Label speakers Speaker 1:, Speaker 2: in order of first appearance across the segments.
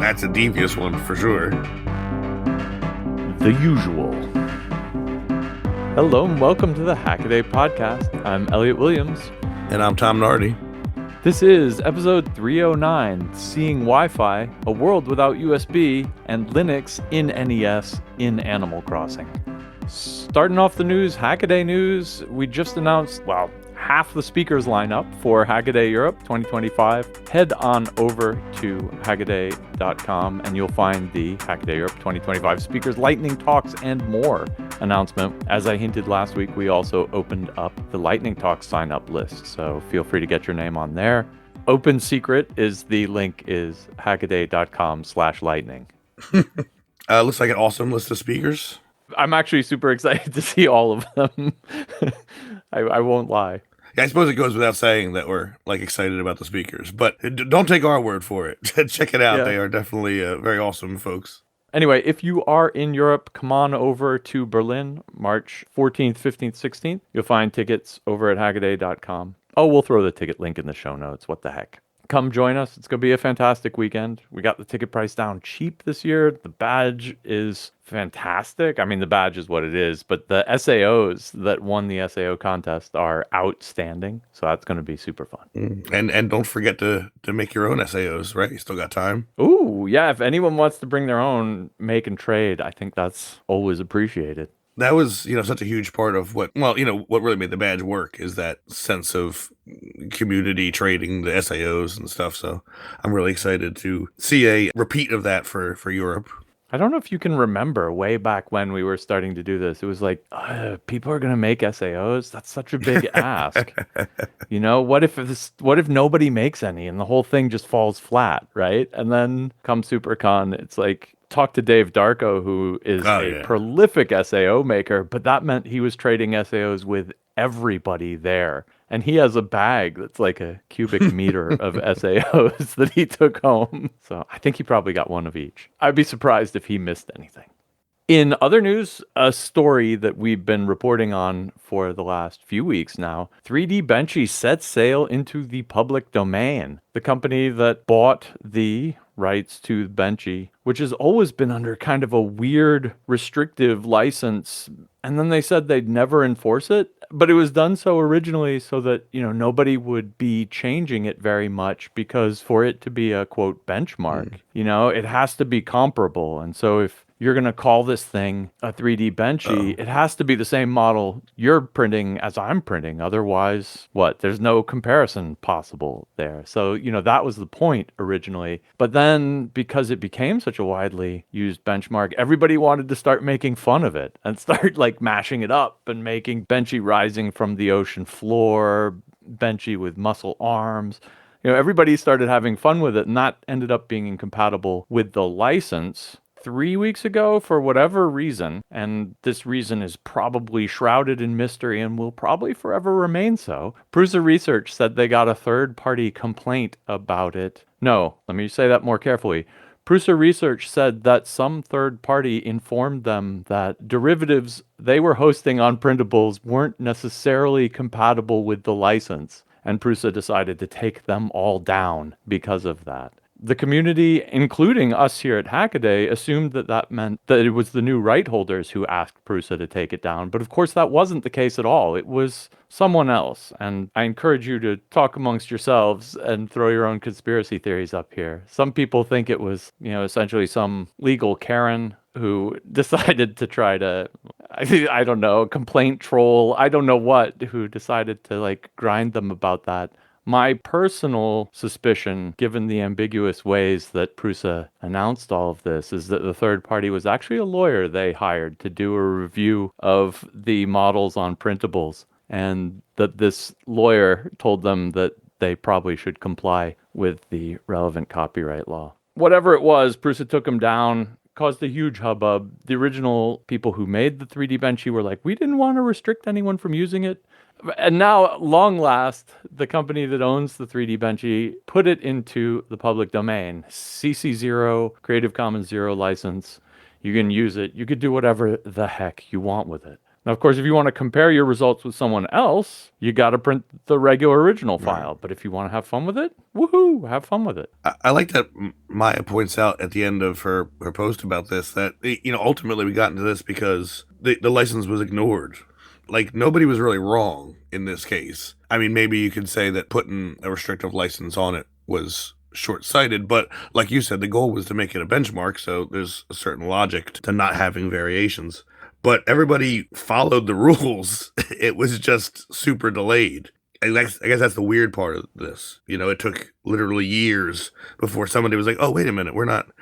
Speaker 1: That's a devious one for sure.
Speaker 2: The usual. Hello and welcome to the Hackaday podcast. I'm Elliot Williams.
Speaker 1: And I'm Tom Nardi.
Speaker 2: This is episode 309, Seeing Wi-Fi, A World Without USB, and Linux in NES in Animal Crossing. Starting off the news, Hackaday news, we just announced, half the speakers lineup for Hackaday Europe 2025. Head on over to hackaday.com and you'll find the Hackaday Europe 2025 speakers, lightning talks, and more announcement. As I hinted last week, we also opened up the lightning talks sign up list, so feel free to get your name on there. Open secret is the link is hackaday.com/lightning.
Speaker 1: Looks like an awesome list of speakers.
Speaker 2: I'm actually super excited to see all of them. I won't lie.
Speaker 1: Yeah, I suppose it goes without saying that we're excited about the speakers, but don't take our word for it. Check it out. Yeah. They are definitely very awesome, folks.
Speaker 2: Anyway, if you are in Europe, come on over to Berlin, March 14th, 15th, 16th. You'll find tickets over at hackaday.com. Oh, we'll throw the ticket link in the show notes. What the heck? Come join us. It's going to be a fantastic weekend. We got the ticket price down cheap this year. The badge is fantastic. I mean, the badge is what it is, but the SAOs that won the SAO contest are outstanding. So that's going to be super fun.
Speaker 1: And don't forget to make your own SAOs, right? You still got time.
Speaker 2: Ooh, yeah. If anyone wants to bring their own, make and trade, I think that's always appreciated.
Speaker 1: That was, such a huge part of what really made the badge work is that sense of community trading the SAOs and stuff. So I'm really excited to see a repeat of that for Europe.
Speaker 2: I don't know if you can remember way back when we were starting to do this. It was like, people are going to make SAOs? That's such a big ask. What if nobody makes any and the whole thing just falls flat, right? And then come SuperCon, it's like, talk to Dave Darko, who is a prolific SAO maker, but that meant he was trading SAOs with everybody there. And he has a bag that's like a cubic meter of SAOs that he took home. So I think he probably got one of each. I'd be surprised if he missed anything. In other news, a story that we've been reporting on for the last few weeks now, 3D Benchy sets sail into the public domain. The company that bought the rights to Benchy, which has always been under kind of a weird, restrictive license. And then they said they'd never enforce it. But it was done so originally so that, nobody would be changing it very much, because for it to be a, quote, benchmark, it has to be comparable. And so if you're going to call this thing a 3D Benchy, it has to be the same model you're printing as I'm printing. Otherwise, there's no comparison possible there. So, that was the point originally. But then because it became such a widely used benchmark, everybody wanted to start making fun of it and start mashing it up and making Benchy rising from the ocean floor, Benchy with muscle arms. Everybody started having fun with it, and that ended up being incompatible with the license 3 weeks ago for whatever reason, and this reason is probably shrouded in mystery and will probably forever remain so. Prusa Research said they got a third-party complaint about it. No, let me say that more carefully. Prusa Research said that some third party informed them that derivatives they were hosting on printables weren't necessarily compatible with the license, and Prusa decided to take them all down because of that. The community, including us here at Hackaday, assumed that meant that it was the new right holders who asked Prusa to take it down. But of course, that wasn't the case at all. It was someone else. And I encourage you to talk amongst yourselves and throw your own conspiracy theories up here. Some people think it was, essentially some legal Karen who decided to try to, I don't know, complaint troll, I don't know what, who decided to grind them about that. My personal suspicion, given the ambiguous ways that Prusa announced all of this, is that the third party was actually a lawyer they hired to do a review of the models on printables, and that this lawyer told them that they probably should comply with the relevant copyright law. Whatever it was, Prusa took them down, caused a huge hubbub. The original people who made the 3D Benchy were like, we didn't want to restrict anyone from using it. And now, long last, the company that owns the 3D Benchy put it into the public domain. CC0, Creative Commons 0 license. You can use it. You could do whatever the heck you want with it. Now, of course, if you want to compare your results with someone else, you got to print the regular original
Speaker 1: Right.
Speaker 2: file. But if you want to have fun with it, woohoo, have fun with it.
Speaker 1: I like that Maya points out at the end of her post about this that, ultimately we got into this because the license was ignored. Like, nobody was really wrong in this case. I mean, maybe you could say that putting a restrictive license on it was short-sighted, but like you said, the goal was to make it a benchmark, so there's a certain logic to not having variations. But everybody followed the rules. It was just super delayed. And I guess that's the weird part of this. It took literally years before somebody was like, "Oh, wait a minute, we're not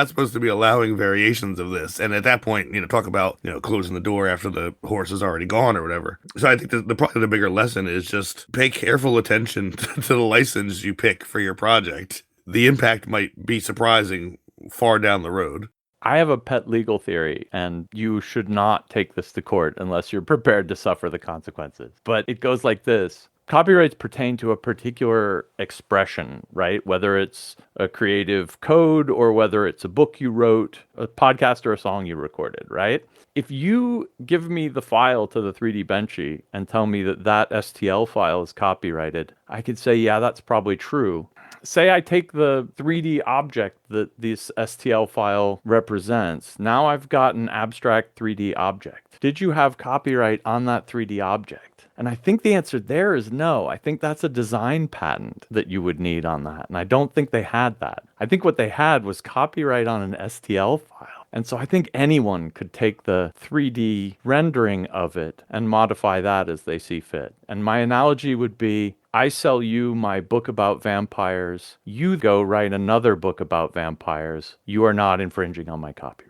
Speaker 1: supposed to be allowing variations of this." And at that point, talk about closing the door after the horse is already gone or whatever. So I think probably the bigger lesson is just pay careful attention to the license you pick for your project. The impact might be surprising far down the road.
Speaker 2: I have a pet legal theory, and you should not take this to court unless you're prepared to suffer the consequences. But it goes like this. Copyrights pertain to a particular expression, right? Whether it's a creative code or whether it's a book you wrote, a podcast or a song you recorded, right? If you give me the file to the 3D Benchy and tell me that that STL file is copyrighted, I could say, yeah, that's probably true. Say I take the 3D object that this STL file represents. Now I've got an abstract 3D object. Did you have copyright on that 3D object? And I think the answer there is no. I think that's a design patent that you would need on that. And I don't think they had that. I think what they had was copyright on an STL file. And so I think anyone could take the 3D rendering of it and modify that as they see fit. And my analogy would be, I sell you my book about vampires. You go write another book about vampires. You are not infringing on my copyright.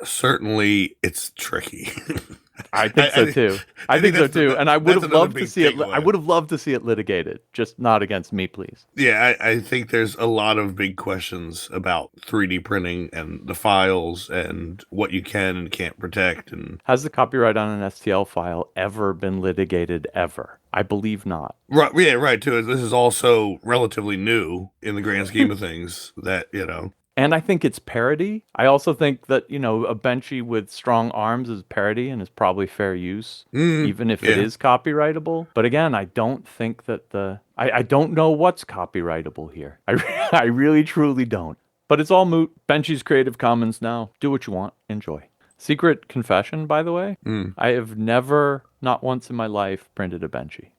Speaker 1: Certainly, it's tricky.
Speaker 2: I think so too. I think so too. And I would have loved to see it.
Speaker 1: takeaway.
Speaker 2: I would have loved to see it litigated, just not against me, please.
Speaker 1: Yeah, I think there's a lot of big questions about 3D printing and the files and what you can and can't protect. And
Speaker 2: has the copyright on an STL file ever been litigated ever? I believe not.
Speaker 1: Right, yeah, right. Too. This is also relatively new in the grand scheme of things.
Speaker 2: And I think it's parody. I also think that, a Benchy with strong arms is parody and is probably fair use, even if it is copyrightable. But again, I don't think that I don't know what's copyrightable here. I really, truly don't. But it's all moot. Benchy's Creative Commons now. Do what you want. Enjoy. Secret confession, by the way. I have never, not once in my life, printed a Benchy.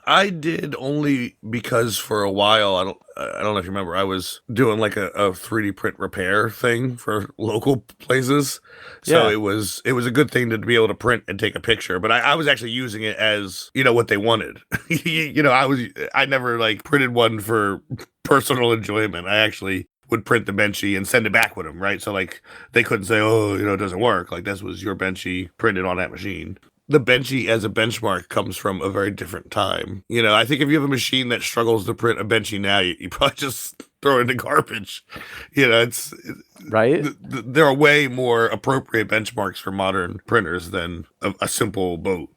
Speaker 1: I did only because for a while, I don't know if you remember, I was doing like a 3D print repair thing for local places. So
Speaker 2: Yeah.
Speaker 1: it was a good thing to be able to print and take a picture, but I was actually using it as, what they wanted. I never like printed one for personal enjoyment. I actually would print the Benchy and send it back with them, right? So like they couldn't say, oh, it doesn't work. Like this was your Benchy printed on that machine. The Benchy as a benchmark comes from a very different time. I think if you have a machine that struggles to print a Benchy now, you probably just throw it in the garbage. It's
Speaker 2: right.
Speaker 1: There are way more appropriate benchmarks for modern printers than a simple boat.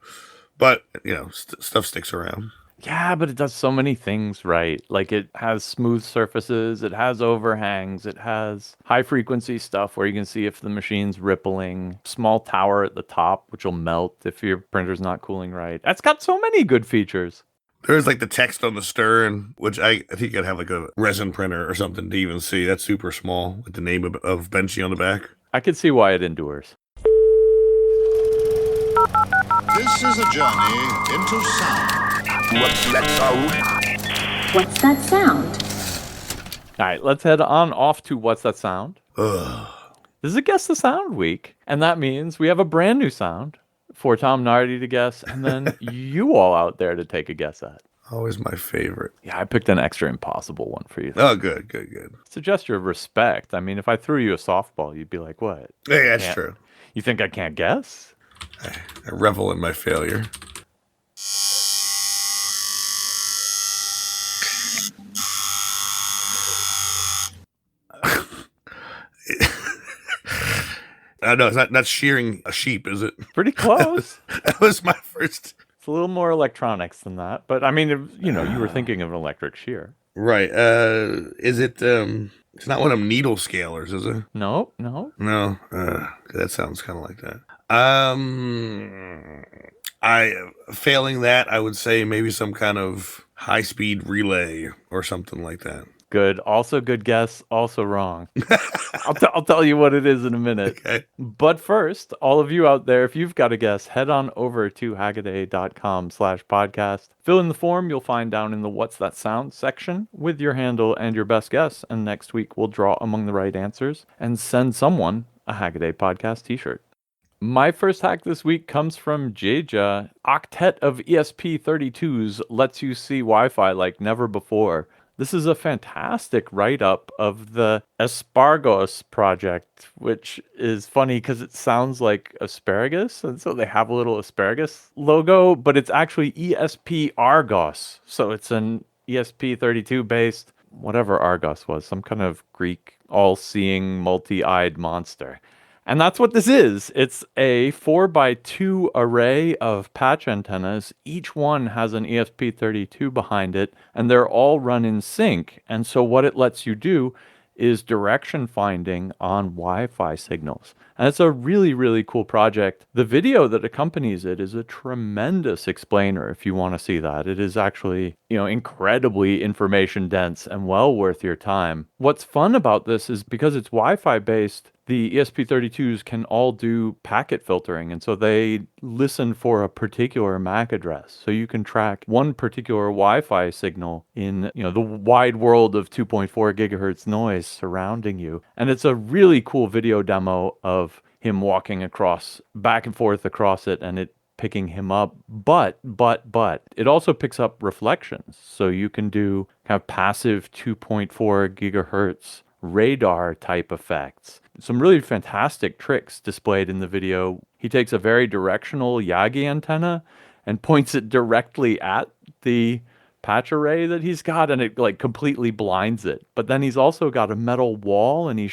Speaker 1: But stuff sticks around.
Speaker 2: Yeah, but it does so many things right. Like it has smooth surfaces, it has overhangs, it has high frequency stuff where you can see if the machine's rippling, small tower at the top, which will melt if your printer's not cooling right. That's got so many good features.
Speaker 1: There's like the text on the stern, which I think you'd have like a resin printer or something to even see. That's super small with the name of Benchy on the back.
Speaker 2: I can see why it endures.
Speaker 3: This is a journey into sound.
Speaker 4: What's that sound?
Speaker 5: What's that sound?
Speaker 2: All right, let's head on off to What's That Sound?
Speaker 1: Ugh.
Speaker 2: This is a Guess the Sound week, and that means we have a brand new sound for Tom Nardi to guess, and then you all out there to take a guess at.
Speaker 1: Always my favorite.
Speaker 2: Yeah, I picked an extra impossible one for you.
Speaker 1: Oh, good.
Speaker 2: It's a gesture of respect. I mean, if I threw you a softball, you'd be like, what?
Speaker 1: Hey, that's true.
Speaker 2: You think I can't guess?
Speaker 1: I revel in my failure. I know it's not shearing a sheep, is it?
Speaker 2: Pretty close.
Speaker 1: That was my first.
Speaker 2: It's a little more electronics than that, but I mean, you were thinking of an electric shear.
Speaker 1: Right. Is it? It's not one of them needle scalers, is it?
Speaker 2: No.
Speaker 1: No. That sounds kind of like that. Um, I failing that, I would say maybe some kind of high-speed relay or something like that.
Speaker 2: Good. Also good guess. Also wrong. I'll tell you what it is in a minute.
Speaker 1: Okay.
Speaker 2: But first, all of you out there, if you've got a guess, head on over to hackaday.com/podcast. Fill in the form you'll find down in the What's That Sound section with your handle and your best guess. And next week, we'll draw among the right answers and send someone a Hackaday podcast t-shirt. My first hack this week comes from Jaja. Octet of ESP32s lets you see Wi-Fi like never before. This is a fantastic write-up of the Aspargos project, which is funny because it sounds like asparagus, and so they have a little asparagus logo, but it's actually ESP Argos. So it's an ESP32 based, whatever Argos was, some kind of Greek all-seeing multi-eyed monster. And that's what this is. It's a 4x2 array of patch antennas. Each one has an ESP32 behind it, and they're all run in sync. And so what it lets you do is direction finding on Wi-Fi signals. And it's a really, really cool project. The video that accompanies it is a tremendous explainer if you want to see that. It is actually, incredibly information dense and well worth your time. What's fun about this is because it's Wi-Fi based, the ESP32s can all do packet filtering, and so they listen for a particular MAC address. So you can track one particular Wi-Fi signal in, the wide world of 2.4 gigahertz noise surrounding you. And it's a really cool video demo of him walking back and forth across it, and it picking him up. But it also picks up reflections. So you can do kind of passive 2.4 gigahertz radar type effects. Some really fantastic tricks displayed in the video. He takes a very directional Yagi antenna and points it directly at the patch array that he's got, and it like completely blinds it. But then he's also got a metal wall, and he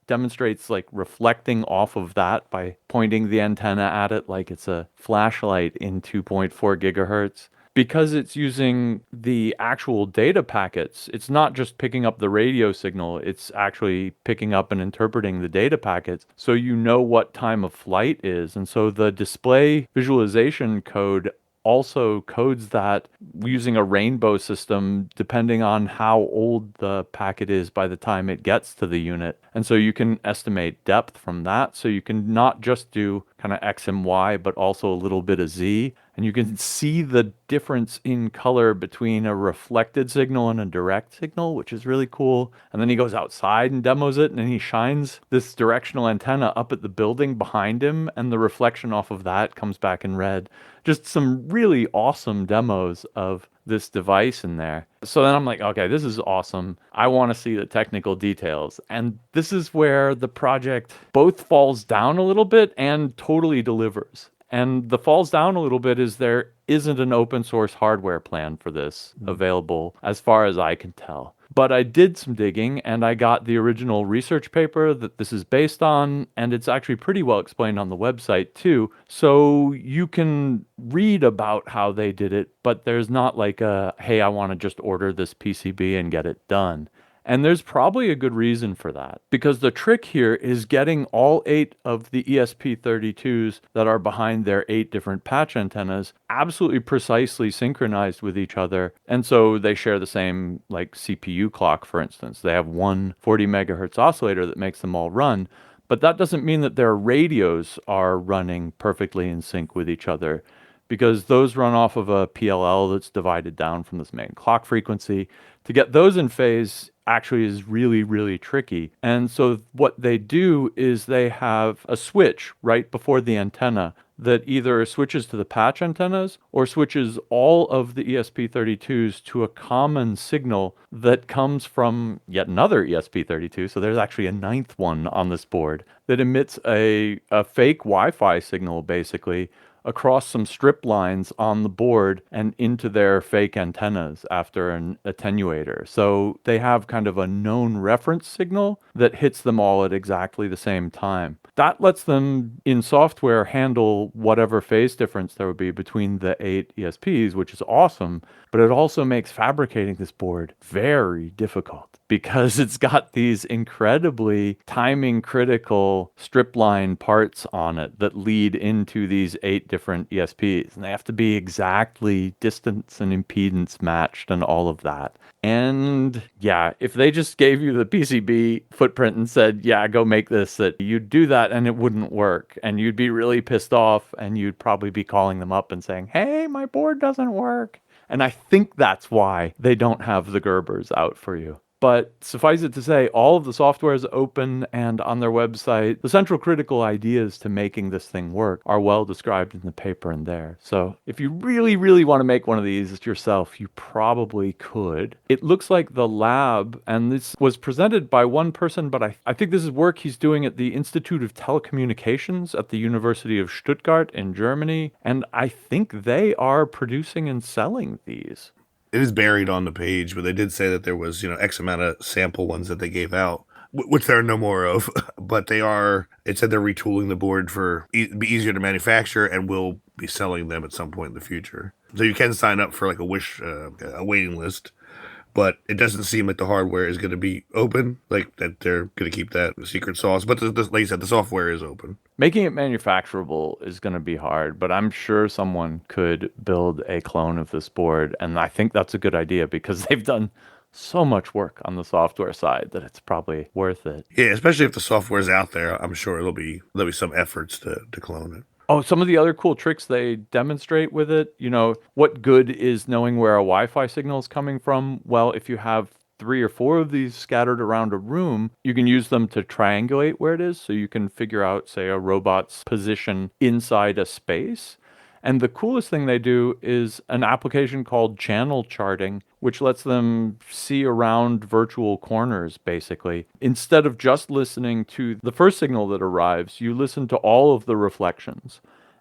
Speaker 2: demonstrates like reflecting off of that by pointing the antenna at it like it's a flashlight in 2.4 gigahertz. Because it's using the actual data packets, it's not just picking up the radio signal, it's actually picking up and interpreting the data packets so you know what time of flight is. And so the display visualization code also codes that using a rainbow system depending on how old the packet is by the time it gets to the unit. And so you can estimate depth from that. So you can not just do kind of X and Y, but also a little bit of Z. And you can see the difference in color between a reflected signal and a direct signal, which is really cool. And then he goes outside and demos it, and then he shines this directional antenna up at the building behind him, and the reflection off of that comes back in red. Just some really awesome demos of this device in there. So then I'm like, okay, this is awesome. I want to see the technical details. And this is where the project both falls down a little bit and totally delivers. And the falls down a little bit is there isn't an open source hardware plan for this available as far as I can tell. But I did some digging and I got the original research paper that this is based on, and it's actually pretty well explained on the website too. So you can read about how they did it, but there's not like a, hey, I want to just order this PCB and get it done. And there's probably a good reason for that, because the trick here is getting all 8 of the ESP32s that are behind their 8 different patch antennas absolutely precisely synchronized with each other. And so they share the same like CPU clock, for instance. They have one 40 megahertz oscillator that makes them all run, but that doesn't mean that their radios are running perfectly in sync with each other, because those run off of a PLL that's divided down from this main clock frequency. To get those in phase actually is really, really tricky. And so what they do is they have a switch right before the antenna that either switches to the patch antennas or switches all of the ESP32s to a common signal that comes from yet another ESP32. So there's actually a 9th one on this board that emits a fake Wi-Fi signal, basically, across some strip lines on the board and into their fake antennas after an attenuator. So they have kind of a known reference signal that hits them all at exactly the same time. That lets them in software handle whatever phase difference there would be between the 8 ESPs, which is awesome, but it also makes fabricating this board very difficult. because it's got these incredibly timing critical strip line parts on it that lead into these 8 different ESPs. And they have to be exactly distance and impedance matched and all of that. And yeah, if they just gave you the PCB footprint and said, yeah, go make this, that you'd do that and it wouldn't work. And you'd be really pissed off and you'd probably be calling them up and saying, hey, my board doesn't work. And I think that's why they don't have the Gerbers out for you. But suffice it to say, all of the software is open and on their website. The central critical ideas to making this thing work are well described in the paper and there. So if you really, really want to make one of these yourself, you probably could. It looks like the lab, and this was presented by one person, but I think this is work he's doing at the Institute of Telecommunications at the University of Stuttgart in Germany. And I think they are producing and selling these.
Speaker 1: It is buried on the page, but they did say that there was, X amount of sample ones that they gave out, which there are no more of. But it said they're retooling the board for be easier to manufacture and will be selling them at some point in the future. So you can sign up for like a waiting list, but it doesn't seem like the hardware is going to be open, like that they're going to keep that secret sauce. But like you said, the software is open.
Speaker 2: Making it manufacturable is going to be hard, but I'm sure someone could build a clone of this board. And I think that's a good idea because they've done so much work on the software side that it's probably worth it.
Speaker 1: Yeah, especially if the software is out there, I'm sure there'll be some efforts to clone it.
Speaker 2: Oh, some of the other cool tricks they demonstrate with it, what good is knowing where a Wi-Fi signal is coming from? Well, if you have 3 or 4 of these scattered around a room, you can use them to triangulate where it is. So you can figure out, say, a robot's position inside a space. And the coolest thing they do is an application called channel charting, which lets them see around virtual corners, basically. Instead of just listening to the first signal that arrives, you listen to all of the reflections.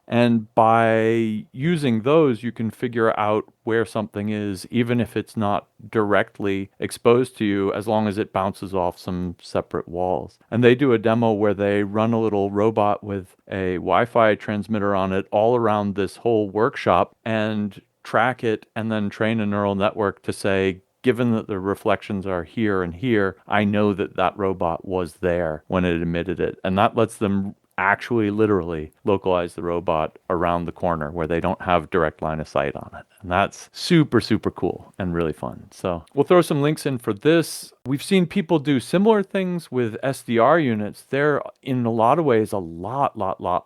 Speaker 2: And by using those, you can figure out where something is, even if it's not directly exposed to you, as long as it bounces off some separate walls. And they do a demo where they run a little robot with a Wi-Fi transmitter on it all around this whole workshop and track it and then train a neural network to say, given that the reflections are here and here, I know that that robot was there when it emitted it. And that lets them actually literally localize the robot around the corner where they don't have direct line of sight on it. And that's super, super cool and really fun. So we'll throw some links in for this. We've seen people do similar things with SDR units. They're in a lot of ways a lot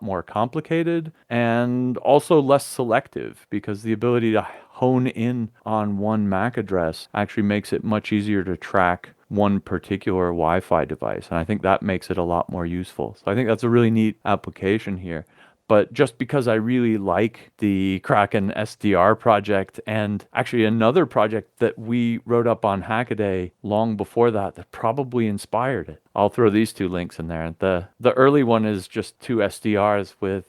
Speaker 2: more complicated and also less selective because the ability to hone in on one MAC address actually makes it much easier to track one particular Wi-Fi device. And I think that makes it a lot more useful. So I think that's a really neat application here. But just because I really like the Kraken SDR project and actually another project that we wrote up on Hackaday long before that probably inspired it. I'll throw these 2 links in there. The early one is just 2 SDRs with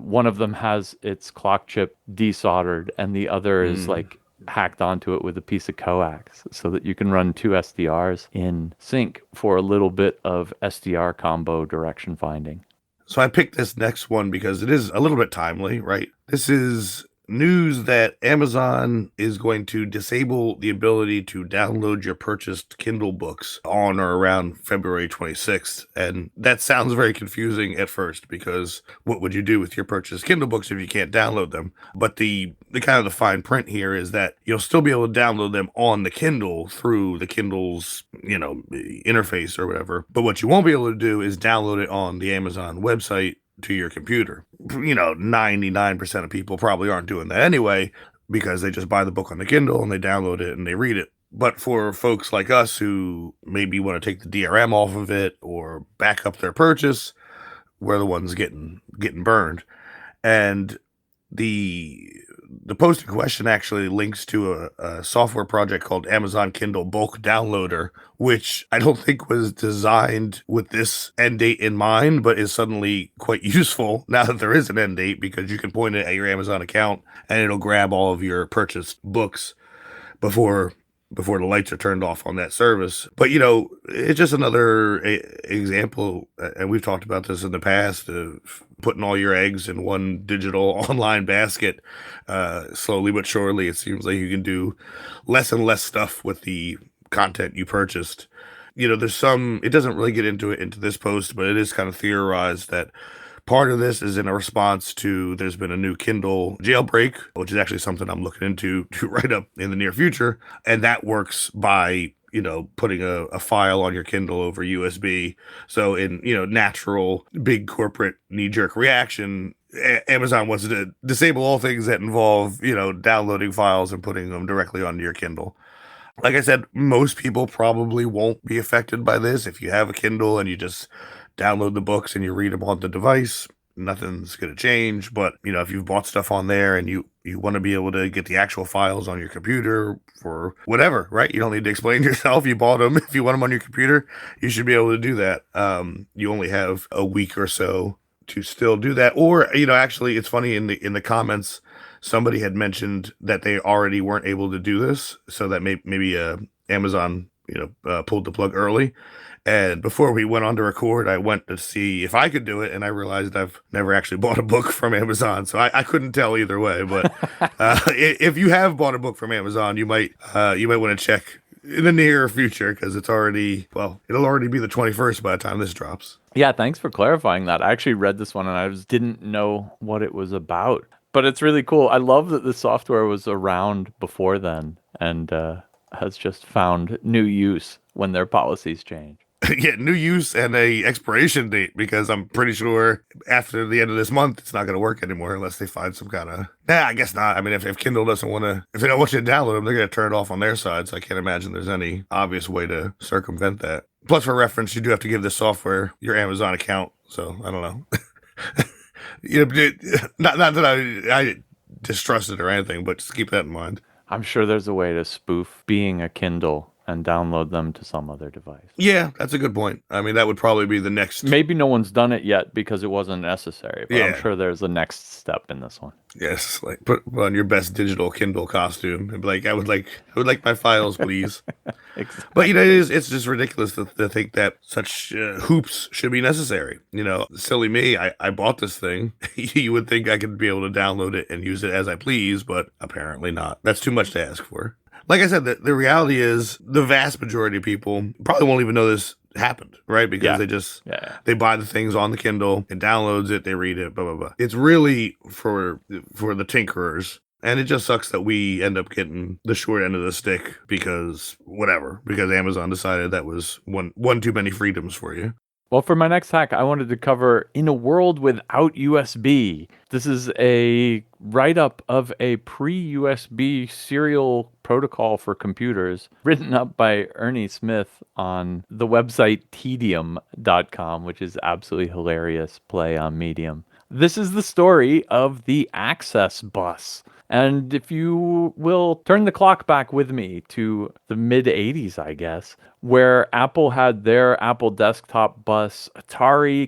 Speaker 2: one of them has its clock chip desoldered and the other is like hacked onto it with a piece of coax so that you can run 2 SDRs in sync for a little bit of SDR combo direction finding.
Speaker 1: So I picked this next one because it is a little bit timely, right? This is news that Amazon is going to disable the ability to download your purchased Kindle books on or around February 26th. And that sounds very confusing at first because what would you do with your purchased Kindle books if you can't download them? But the kind of the fine print here is that you'll still be able to download them on the Kindle through the Kindle's, interface or whatever. But what you won't be able to do is download it on the Amazon website to your computer. 99% of people probably aren't doing that anyway because they just buy the book on the Kindle and they download it and they read it. But for folks like us who maybe want to take the DRM off of it or back up their purchase, we're the ones getting burned. And the post in question actually links to a software project called Amazon Kindle Bulk Downloader, which I don't think was designed with this end date in mind, but is suddenly quite useful now that there is an end date because you can point it at your Amazon account and it'll grab all of your purchased books before the lights are turned off on that service. But, it's just another example, and we've talked about this in the past, of putting all your eggs in one digital online basket. Slowly but surely, it seems like you can do less and less stuff with the content you purchased. There's some, it doesn't really get into this post, but it is kind of theorized that part of this is in a response to there's been a new Kindle jailbreak, which is actually something I'm looking into to write up in the near future. And that works by, putting a file on your Kindle over USB. So in, natural big corporate knee-jerk reaction, Amazon wants to disable all things that involve, downloading files and putting them directly onto your Kindle. Like I said, most people probably won't be affected by this. If you have a Kindle and you just download the books and you read them on the device, nothing's going to change. But, if you've bought stuff on there and you want to be able to get the actual files on your computer for whatever, right? You don't need to explain yourself. You bought them. If you want them on your computer, you should be able to do that. You only have a week or so to still do that. Or, actually, it's funny, in the comments, somebody had mentioned that they already weren't able to do this, so that maybe Amazon, pulled the plug early. And before we went on to record, I went to see if I could do it, and I realized I've never actually bought a book from Amazon, so I couldn't tell either way. But if you have bought a book from Amazon, you might want to check in the near future, because it'll already be the 21st by the time this drops.
Speaker 2: Yeah, thanks for clarifying that. I actually read this one and I didn't know what it was about. But it's really cool. I love that the software was around before then and has just found new use when their policies change.
Speaker 1: Yeah, new use and a expiration date, because I'm pretty sure after the end of this month, it's not going to work anymore unless they find some kind of... I guess not. I mean, if Kindle doesn't want to... If they don't want you to download them, they're going to turn it off on their side, so I can't imagine there's any obvious way to circumvent that. Plus, for reference, you do have to give this software your Amazon account, so I don't know. Not that I distrust it or anything, but just keep that in mind.
Speaker 2: I'm sure there's a way to spoof being a Kindle and download them to some other device.
Speaker 1: Yeah, that's a good point. I mean, that would probably be the next...
Speaker 2: Maybe no one's done it yet because it wasn't necessary, but
Speaker 1: Yeah.
Speaker 2: I'm sure there's a next step in this one.
Speaker 1: Yes, like put on your best digital Kindle costume and be like, I would like my files, please.
Speaker 2: Exactly.
Speaker 1: But it's just ridiculous to think that such hoops should be necessary. Silly me, I bought this thing. You would think I could be able to download it and use it as I please, but apparently not. That's too much to ask for. Like I said, the reality is the vast majority of people probably won't even know this happened, right? Because they buy the things on the Kindle, it downloads it, they read it, blah, blah, blah. It's really for the tinkerers. And it just sucks that we end up getting the short end of the stick because Amazon decided that was one too many freedoms for you.
Speaker 2: Well, for my next hack, I wanted to cover In a World Without USB. This is a write-up of a pre-USB serial protocol for computers written up by Ernie Smith on the website tedium.com, which is absolutely hilarious play on Medium. This is the story of the access bus. And if you will turn the clock back with me to the mid-'80s, I guess, where Apple had their Apple desktop bus, Atari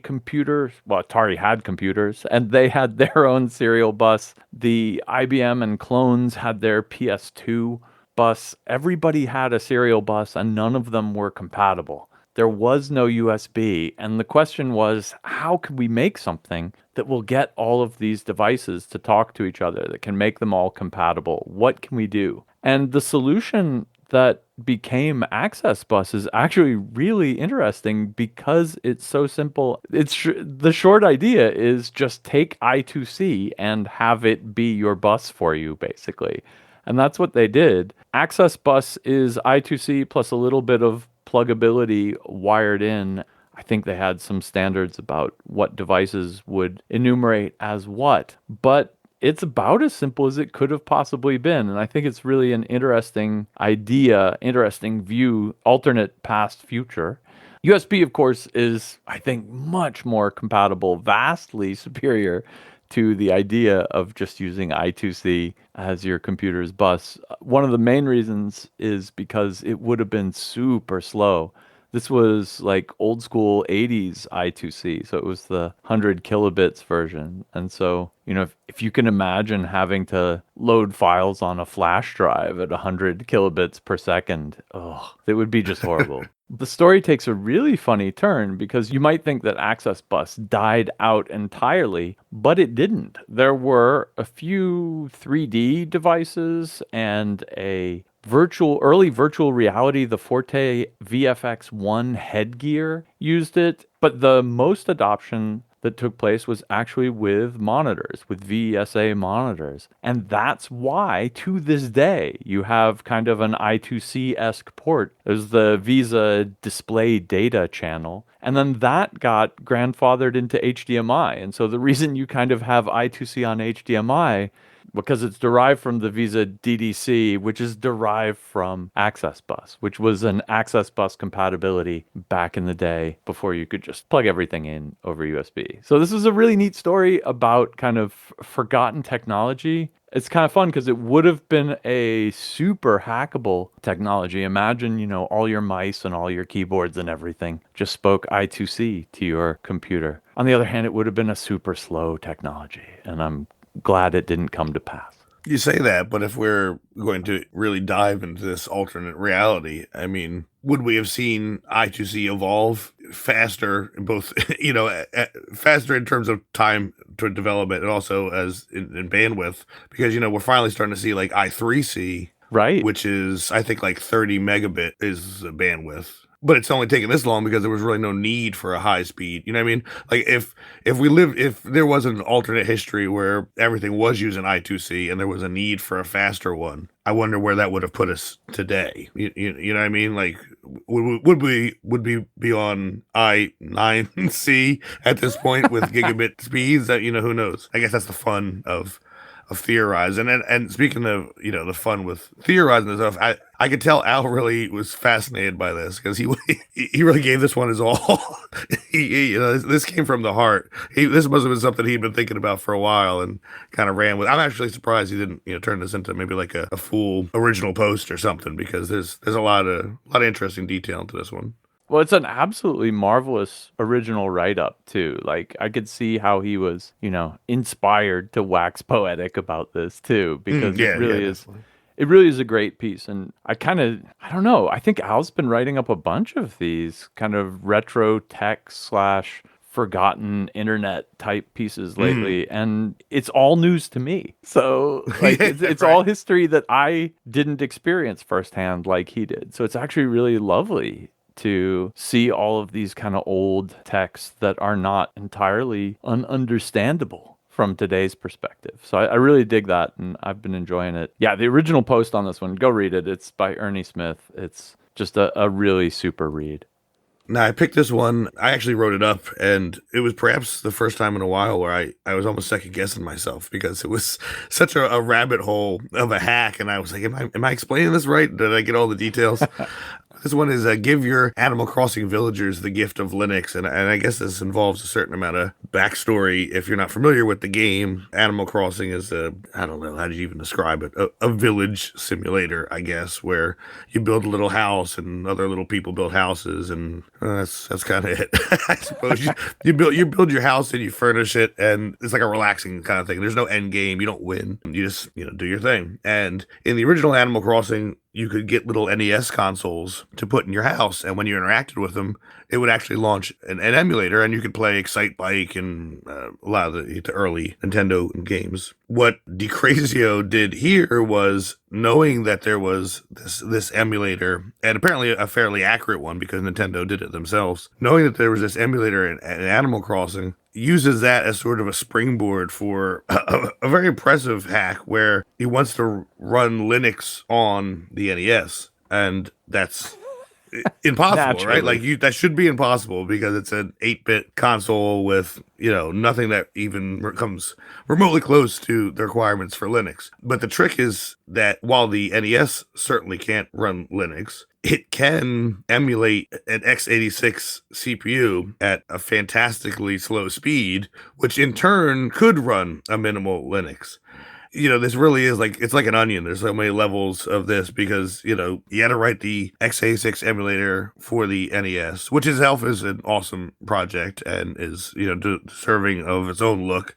Speaker 2: had computers, and they had their own serial bus. The IBM and clones had their PS2 bus. Everybody had a serial bus, and none of them were compatible. There was no USB, and the question was, how could we make something that will get all of these devices to talk to each other, that can make them all compatible? What can we do? And the solution that became Access Bus is actually really interesting because it's so simple. The short idea is just take I2C and have it be your bus for you, basically. And that's what they did. Access Bus is I2C plus a little bit of pluggability wired in. I think they had some standards about what devices would enumerate as what, but it's about as simple as it could have possibly been. And I think it's really an interesting idea, interesting view, alternate past future. USB, of course, is, I think, much more compatible, vastly superior to the idea of just using I2C as your computer's bus. One of the main reasons is because it would have been super slow. This was like old school 80s I2C, so it was the 100 kilobits version. And so, if you can imagine having to load files on a flash drive at 100 kilobits per second, it would be just horrible. The story takes a really funny turn because you might think that Access Bus died out entirely, but it didn't. There were a few 3D devices and a early virtual reality, the Forte VFX1 headgear used it, but the most adoption that took place was actually with monitors, with VESA monitors. And that's why, to this day, you have kind of an I2C-esque port. There's the Visa display data channel, and then that got grandfathered into HDMI. And so the reason you kind of have I2C on HDMI, because it's derived from the Visa DDC, which is derived from Access Bus, which was an Access Bus compatibility back in the day before you could just plug everything in over USB. So this is a really neat story about kind of forgotten technology. It's kind of fun because it would have been a super hackable technology. Imagine, all your mice and all your keyboards and everything just spoke I2C to your computer. On the other hand, it would have been a super slow technology, and I'm glad it didn't come to pass.
Speaker 1: You say that, but if we're going to really dive into this alternate reality, I mean, would we have seen I2C evolve faster, both, faster in terms of time to development and also as in bandwidth? Because, we're finally starting to see like I3C,
Speaker 2: right?
Speaker 1: Which is, I think, like 30 megabit is the bandwidth. But it's only taken this long because there was really no need for a high speed. You know what I mean? Like if there was an alternate history where everything was using I2C and there was a need for a faster one, I wonder where that would have put us today. You know what I mean? Like would we be on I9C at this point with gigabit speeds? That who knows? I guess that's the fun of theorizing. And speaking of the fun with theorizing and stuff, I could tell Al really was fascinated by this because he really gave this one his all. This came from the heart. This must have been something he'd been thinking about for a while and kind of ran with. I'm actually surprised he didn't turn this into maybe like a full original post or something, because there's a lot of interesting detail into this one.
Speaker 2: Well, it's an absolutely marvelous original write-up too. Like I could see how he was, inspired to wax poetic about this too, because it really is. Definitely. It really is a great piece, and I don't know. I think Al's been writing up a bunch of these kind of retro tech / forgotten internet type pieces lately, and it's all news to me. So like it's all history that I didn't experience firsthand like he did. So it's actually really lovely to see all of these kind of old texts that are not entirely ununderstandable from today's perspective. So I really dig that, and I've been enjoying it. Yeah, the original post on this one, go read it. It's by Ernie Smith. It's just a really super read.
Speaker 1: Now, I picked this one. I actually wrote it up, and it was perhaps the first time in a while where I was almost second guessing myself, because it was such a rabbit hole of a hack, and I was like, am I explaining this right? Did I get all the details? This one is give your Animal Crossing villagers the gift of Linux, and I guess this involves a certain amount of backstory. If you're not familiar with the game, Animal Crossing is I don't know, how do you even describe it? A village simulator, I guess, where you build a little house and other little people build houses, and that's kind of it. I suppose you build your house and you furnish it, and it's like a relaxing kind of thing. There's no end game. You don't win. You just do your thing. And in the original Animal Crossing, you could get little NES consoles to put in your house, and when you interacted with them, it would actually launch an emulator, and you could play Excite Bike and a lot of the early Nintendo games. What DeCrazio did here was, knowing that there was this emulator, and apparently a fairly accurate one because Nintendo did it themselves, knowing that there was this emulator in Animal Crossing, uses that as sort of a springboard for a very impressive hack where he wants to run Linux on the NES, and that's impossible, right? Like that should be impossible because it's an 8-bit console with nothing that even comes remotely close to the requirements for Linux. But the trick is that while the NES certainly can't run Linux, it can emulate an x86 CPU at a fantastically slow speed, which in turn could run a minimal Linux. This really is it's like an onion. There's so many levels of this because, you had to write the x86 emulator for the NES, which itself is an awesome project and is, deserving of its own look.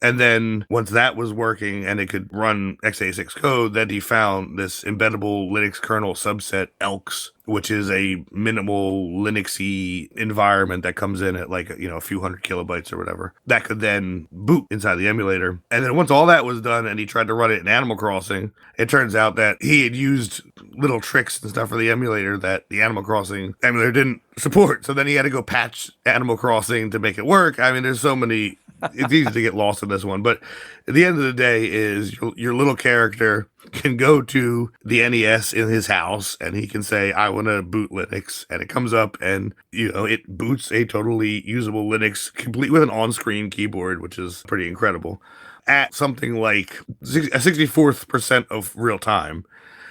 Speaker 1: And then once that was working and it could run x86 code, then he found this embeddable Linux kernel subset ELX, which is a minimal Linuxy environment that comes in at like, a few hundred kilobytes or whatever. That could then boot inside the emulator. And then once all that was done and he tried to run it in Animal Crossing, it turns out that he had used little tricks and stuff for the emulator that the Animal Crossing emulator didn't support. So then he had to go patch Animal Crossing to make it work. I mean, there's so many. It's easy to get lost in this one, but at the end of the day is your little character can go to the NES in his house and he can say, I want to boot Linux, and it comes up and, it boots a totally usable Linux complete with an on-screen keyboard, which is pretty incredible, at something like a 64th percent of real time.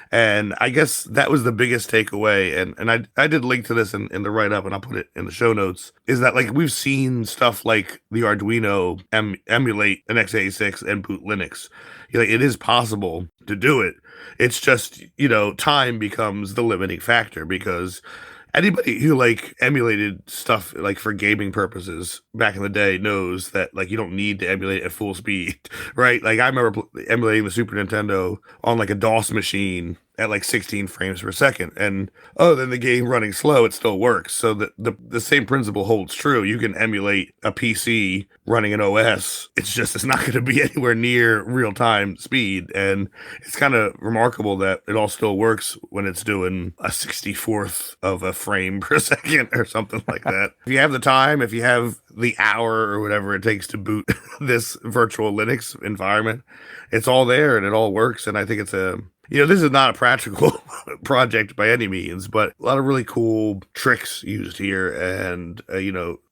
Speaker 1: And I guess that was the biggest takeaway. And I did link to this in the write-up, and I'll put it in the show notes, is that like we've seen stuff like the Arduino emulate an x86 and boot Linux. It is possible to do it. It's just, time becomes the limiting factor, because anybody who like emulated stuff like for gaming purposes back in the day knows that like you don't need to emulate at full speed, right? Like I remember emulating the Super Nintendo on like a DOS machine at like 16 frames per second, and then the game running slow, it still works. So the same principle holds true. You can emulate a PC running an OS. It's not going to be anywhere near real time speed, and it's kind of remarkable that it all still works when it's doing a 64th of a frame per second or something like that. If you have the time, if you have the hour or whatever it takes to boot this virtual Linux environment, it's all there and it all works. And I think it's this is not a practical project by any means, but a lot of really cool tricks used here, and,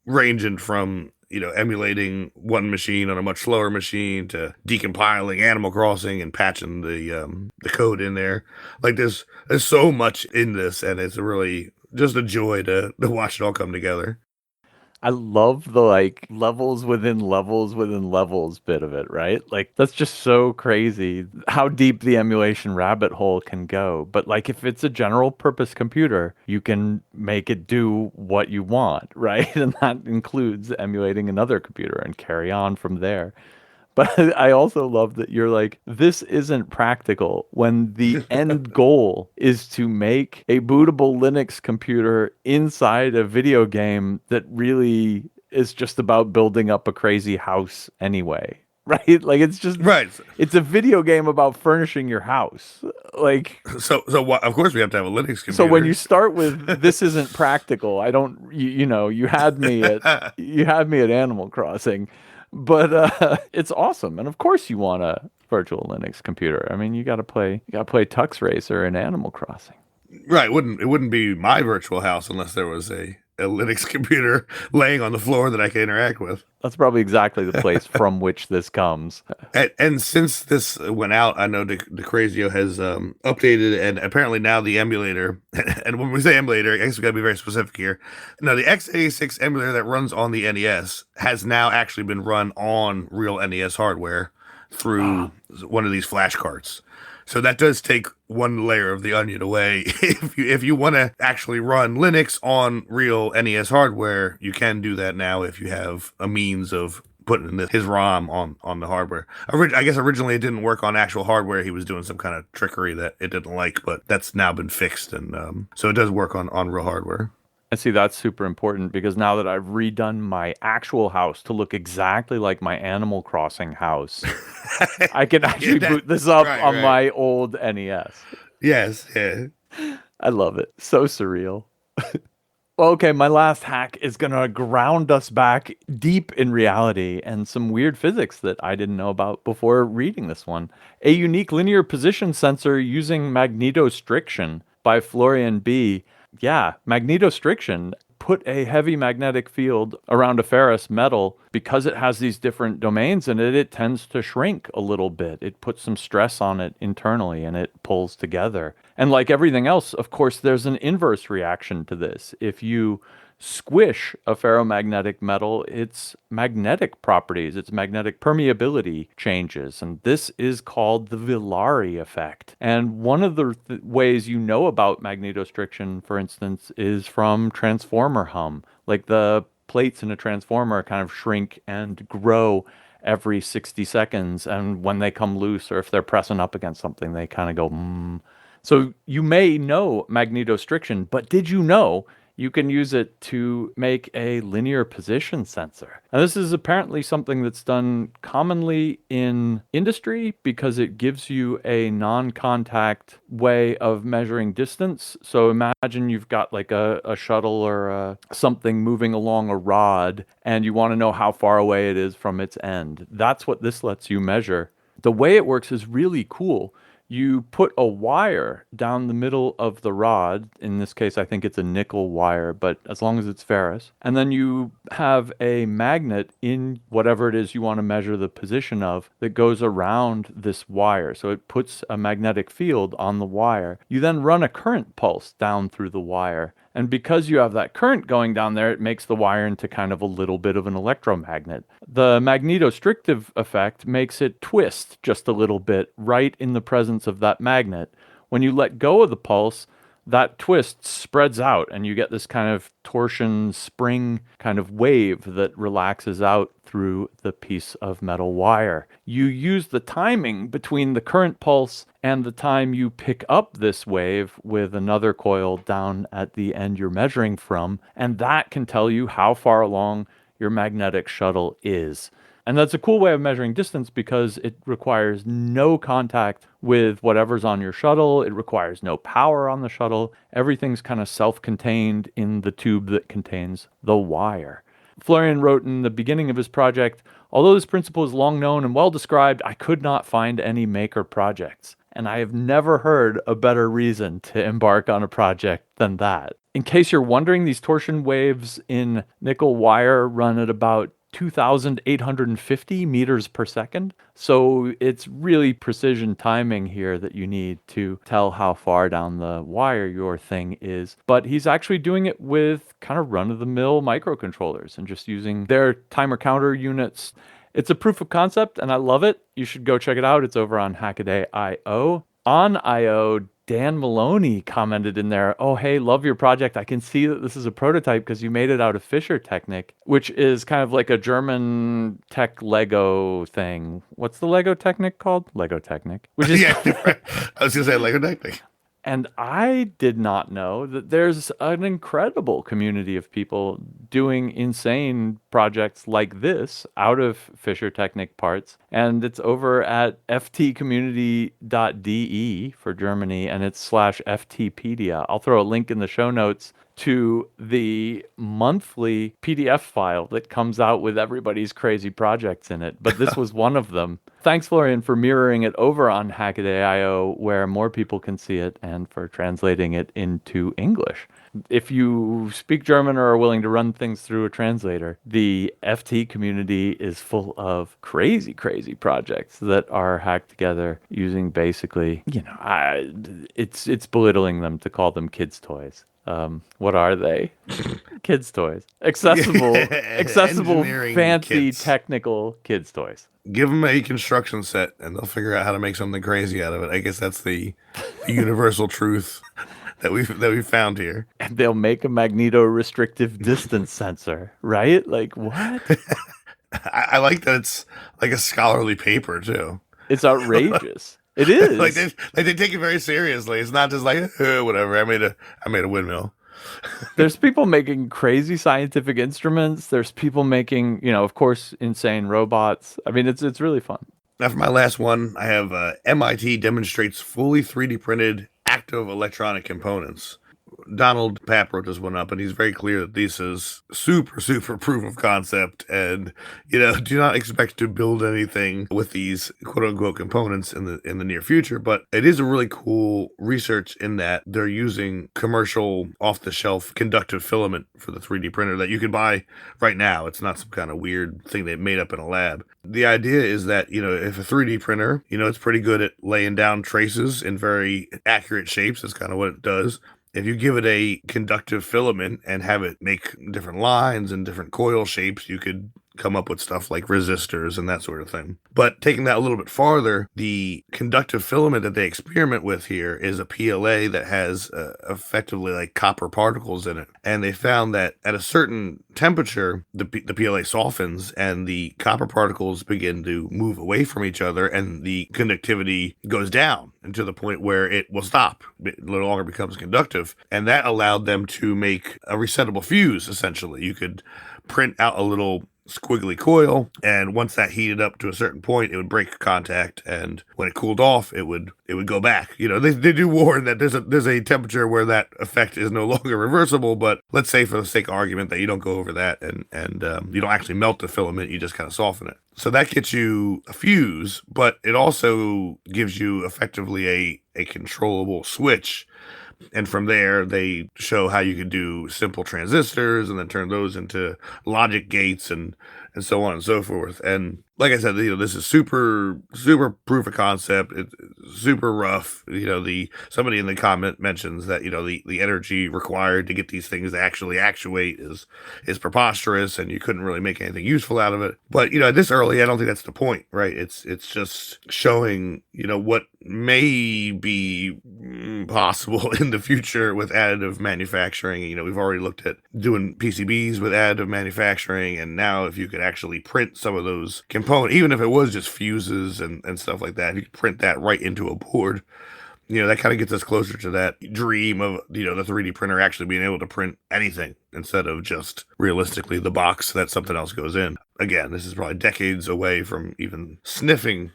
Speaker 1: ranging from, emulating one machine on a much slower machine to decompiling Animal Crossing and patching the code in there. Like there's so much in this, and it's really just a joy to watch it all come together.
Speaker 2: I love the like levels within levels within levels bit of it, right? Like that's just so crazy how deep the emulation rabbit hole can go. But like if it's a general purpose computer, you can make it do what you want, right? And that includes emulating another computer and carry on from there. But I also love that you're like, this isn't practical when the end goal is to make a bootable Linux computer inside a video game that really is just about building up a crazy house anyway. Right? Like it's just
Speaker 1: right.
Speaker 2: It's a video game about furnishing your house. Like
Speaker 1: so of course we have to have a Linux computer.
Speaker 2: So when you start with this isn't practical, I don't you had me at Animal Crossing. But it's awesome, and of course you want a virtual Linux computer. I mean, you got to play Tux Racer in Animal Crossing.
Speaker 1: Right? It wouldn't be my virtual house unless there was a Linux computer laying on the floor that I can interact with.
Speaker 2: That's probably exactly the place from which this comes.
Speaker 1: And since this went out, I know Decrazio has updated, and apparently now the emulator, and when we say emulator, I guess we got to be very specific here. Now, the x86 emulator that runs on the NES has now actually been run on real NES hardware through one of these flash carts. So that does take one layer of the onion away. If you want to actually run Linux on real NES hardware, you can do that now if you have a means of putting his ROM on the hardware. I guess originally it didn't work on actual hardware. He was doing some kind of trickery that it didn't like, but that's now been fixed, and so it does work on real hardware.
Speaker 2: And see, that's super important because now that I've redone my actual house to look exactly like my Animal Crossing house, I can actually boot this up on my old NES.
Speaker 1: Yes, yeah.
Speaker 2: I love it. So surreal. Well, okay, my last hack is going to ground us back deep in reality and some weird physics that I didn't know about before reading this one. A unique linear position sensor using magnetostriction by Florian B. Yeah, magnetostriction. Put a heavy magnetic field around a ferrous metal. Because it has these different domains in it, it tends to shrink a little bit. It puts some stress on it internally and it pulls together. And like everything else, of course, there's an inverse reaction to this. If you squish a ferromagnetic metal, its magnetic properties, its magnetic permeability changes. And this is called the Villari effect. And one of the ways you know about magnetostriction, for instance, is from transformer hum. Like the plates in a transformer kind of shrink and grow every 60 seconds. And when they come loose or if they're pressing up against something, they kind of go, So you may know magnetostriction, but did you know you can use it to make a linear position sensor? And this is apparently something that's done commonly in industry because it gives you a non-contact way of measuring distance. So imagine you've got like a shuttle or something moving along a rod, and you want to know how far away it is from its end. That's what this lets you measure. The way it works is really cool. You put a wire down the middle of the rod. In this case, I think it's a nickel wire, but as long as it's ferrous. And then you have a magnet in whatever it is you want to measure the position of that goes around this wire. So it puts a magnetic field on the wire. You then run a current pulse down through the wire. And because you have that current going down there, it makes the wire into kind of a little bit of an electromagnet. The magnetostrictive effect makes it twist just a little bit right in the presence of that magnet. When you let go of the pulse, that twist spreads out and you get this kind of torsion spring kind of wave that relaxes out through the piece of metal wire. You use the timing between the current pulse and the time you pick up this wave with another coil down at the end you're measuring from, and that can tell you how far along your magnetic shuttle is. And that's a cool way of measuring distance because it requires no contact with whatever's on your shuttle. It requires no power on the shuttle. Everything's kind of self-contained in the tube that contains the wire. Florian wrote in the beginning of his project, although this principle is long known and well described, I could not find any maker projects. And I have never heard a better reason to embark on a project than that. In case you're wondering, these torsion waves in nickel wire run at about 2,850 meters per second. So it's really precision timing here that you need to tell how far down the wire your thing is. But he's actually doing it with kind of run-of-the-mill microcontrollers and just using their timer counter units. It's a proof of concept and I love it. You should go check it out. It's over on Hackaday IO. On IO, Dan Maloney commented in there, oh, hey, love your project. I can see that this is a prototype because you made it out of Fischer Technic, which is kind of like a German tech Lego thing. What's the Lego Technic called? Lego Technic. Which is
Speaker 1: Yeah, I was going to say Lego Technic.
Speaker 2: And I did not know that there's an incredible community of people doing insane projects like this out of Fischer Technic parts. And it's over at ftcommunity.de for Germany, and it's /ftpedia. I'll throw a link in the show notes to the monthly PDF file that comes out with everybody's crazy projects in it. But this was one of them. Thanks, Florian, for mirroring it over on Hackaday.io where more people can see it and for translating it into English. If you speak German or are willing to run things through a translator, the FT community is full of crazy, crazy projects that are hacked together using basically, it's belittling them to call them kids' toys. What are they? Kids' toys. Accessible, fancy,
Speaker 1: kits.
Speaker 2: Technical kids' toys.
Speaker 1: Give them a construction set, and they'll figure out how to make something crazy out of it. I guess that's the universal truth that we've found here.
Speaker 2: And they'll make a magneto-restrictive distance sensor, right? Like, what?
Speaker 1: I like that it's like a scholarly paper, too.
Speaker 2: It's outrageous. It is.
Speaker 1: they take it very seriously. It's not just like whatever. I made a windmill.
Speaker 2: There's people making crazy scientific instruments. There's people making, of course, insane robots. I mean, it's really fun.
Speaker 1: Now for my last one, I have MIT demonstrates fully 3D printed active electronic components. Donald Papp wrote this one up, and he's very clear that this is super, super proof of concept. And, do not expect to build anything with these quote unquote components in the near future. But it is a really cool research in that they're using commercial off the shelf conductive filament for the 3D printer that you can buy right now. It's not some kind of weird thing they made up in a lab. The idea is that, if a 3D printer, it's pretty good at laying down traces in very accurate shapes. That's kind of what it does. If you give it a conductive filament and have it make different lines and different coil shapes, you could come up with stuff like resistors and that sort of thing. But taking that a little bit farther, the conductive filament that they experiment with here is a PLA that has effectively like copper particles in it. And they found that at a certain temperature, the PLA softens and the copper particles begin to move away from each other, and the conductivity goes down to the point where it will stop. It no longer becomes conductive. And that allowed them to make a resettable fuse, essentially. You could print out a little squiggly coil, and once that heated up to a certain point, it would break contact, and when it cooled off, it would go back. They do warn that there's a temperature where that effect is no longer reversible, but let's say for the sake of argument that you don't go over that, and you don't actually melt the filament, you just kind of soften it. So that gets you a fuse, but it also gives you effectively a controllable switch. And from there, they show how you could do simple transistors and then turn those into logic gates and so on and so forth. And like I said, this is super proof of concept. It's super rough. Somebody in the comment mentions that the energy required to get these things to actually actuate is preposterous, and you couldn't really make anything useful out of it. But this early, I don't think that's the point, right? It's just showing what may be possible in the future with additive manufacturing. We've already looked at doing PCBs with additive manufacturing, and now if you could actually print some of those component, even if it was just fuses and stuff like that, you could print that right into a board. That kind of gets us closer to that dream of the 3D printer actually being able to print anything instead of just realistically the box that something else goes in. Again, this is probably decades away from even sniffing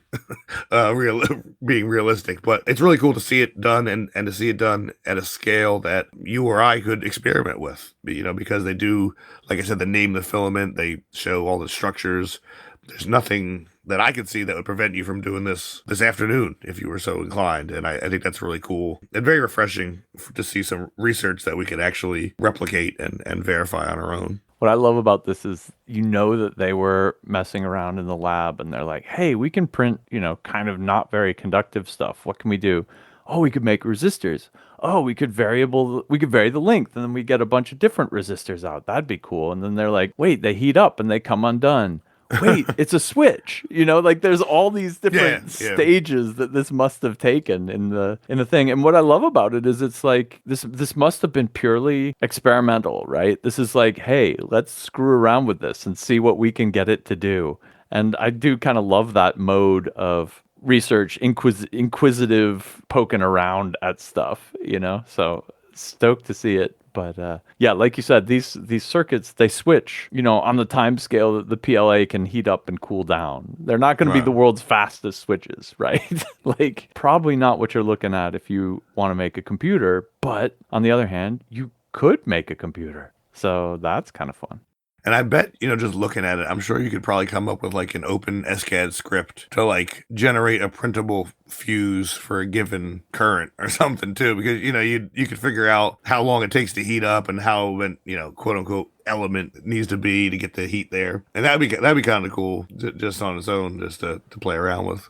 Speaker 1: being realistic, but it's really cool to see it done and to see it done at a scale that you or I could experiment with, because they do, like I said, they name the filament, they show all the structures. There's nothing that I could see that would prevent you from doing this afternoon if you were so inclined. And I think that's really cool and very refreshing to see some research that we could actually replicate and verify on our own.
Speaker 2: What I love about this is, that they were messing around in the lab and they're like, hey, we can print, kind of not very conductive stuff. What can we do? Oh, we could make resistors. Oh, we could vary the length, and then we get a bunch of different resistors out. That'd be cool. And then they're like, wait, they heat up and they come undone. Wait, it's a switch. There's all these different stages that this must have taken in the thing. And what I love about it is it's like this must have been purely experimental, right? This is like, hey, let's screw around with this and see what we can get it to do. And I do kind of love that mode of research, inquisitive poking around at stuff, So stoked to see it. But like you said, these circuits, they switch, on the time scale that the PLA can heat up and cool down. They're not going to be the world's fastest switches, right? Like, probably not what you're looking at if you want to make a computer. But on the other hand, you could make a computer. So that's kind of fun.
Speaker 1: And I bet, just looking at it, I'm sure you could probably come up with like an open SCAD script to like generate a printable fuse for a given current or something too, because, you could figure out how long it takes to heat up and how, quote unquote element needs to be to get the heat there. And that'd be kind of cool just on its own, just to play around with.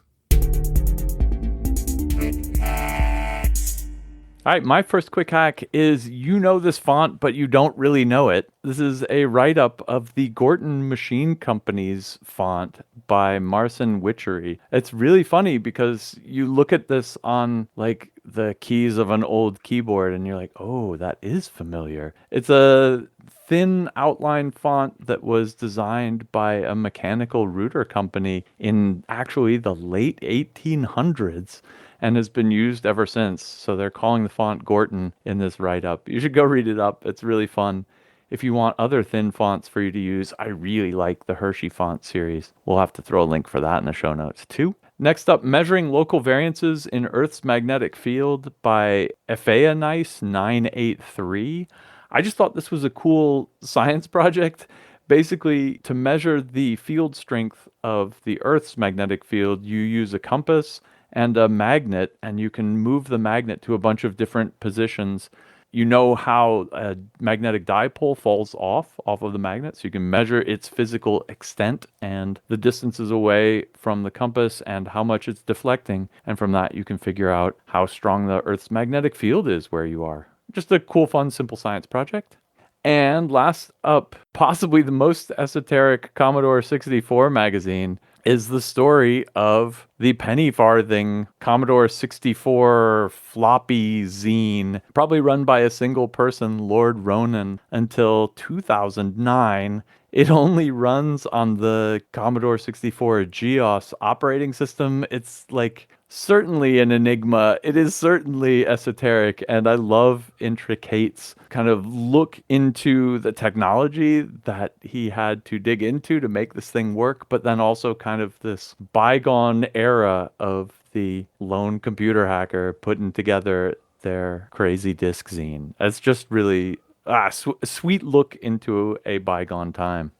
Speaker 2: All right, my first quick hack is this font, but you don't really know it. This is a write-up of the Gorton Machine Company's font by Marcin Witchery. It's really funny because you look at this on like the keys of an old keyboard and you're like, oh, that is familiar. It's a thin outline font that was designed by a mechanical router company in actually the late 1800s. And has been used ever since. So they're calling the font Gorton in this write-up. You should go read it up. It's really fun. If you want other thin fonts for you to use, I really like the Hershey font series. We'll have to throw a link for that in the show notes too. Next up, measuring local variances in Earth's magnetic field by Ephaeanice 983. I just thought this was a cool science project. Basically, to measure the field strength of the Earth's magnetic field, you use a compass and a magnet, and you can move the magnet to a bunch of different positions. You know how a magnetic dipole falls off of the magnet, so you can measure its physical extent and the distances away from the compass and how much it's deflecting. And from that, you can figure out how strong the Earth's magnetic field is where you are. Just a cool, fun, simple science project. And last up, possibly the most esoteric Commodore 64 magazine is the story of the penny farthing Commodore 64 floppy zine, probably run by a single person, Lord Ronan, until 2009. It only runs on the Commodore 64 GEOS operating system. It's like certainly an enigma. It is certainly esoteric, and I love Intricate's kind of look into the technology that he had to dig into to make this thing work, but then also kind of this bygone era of the lone computer hacker putting together their crazy disk zine. It's just really a sweet look into a bygone time.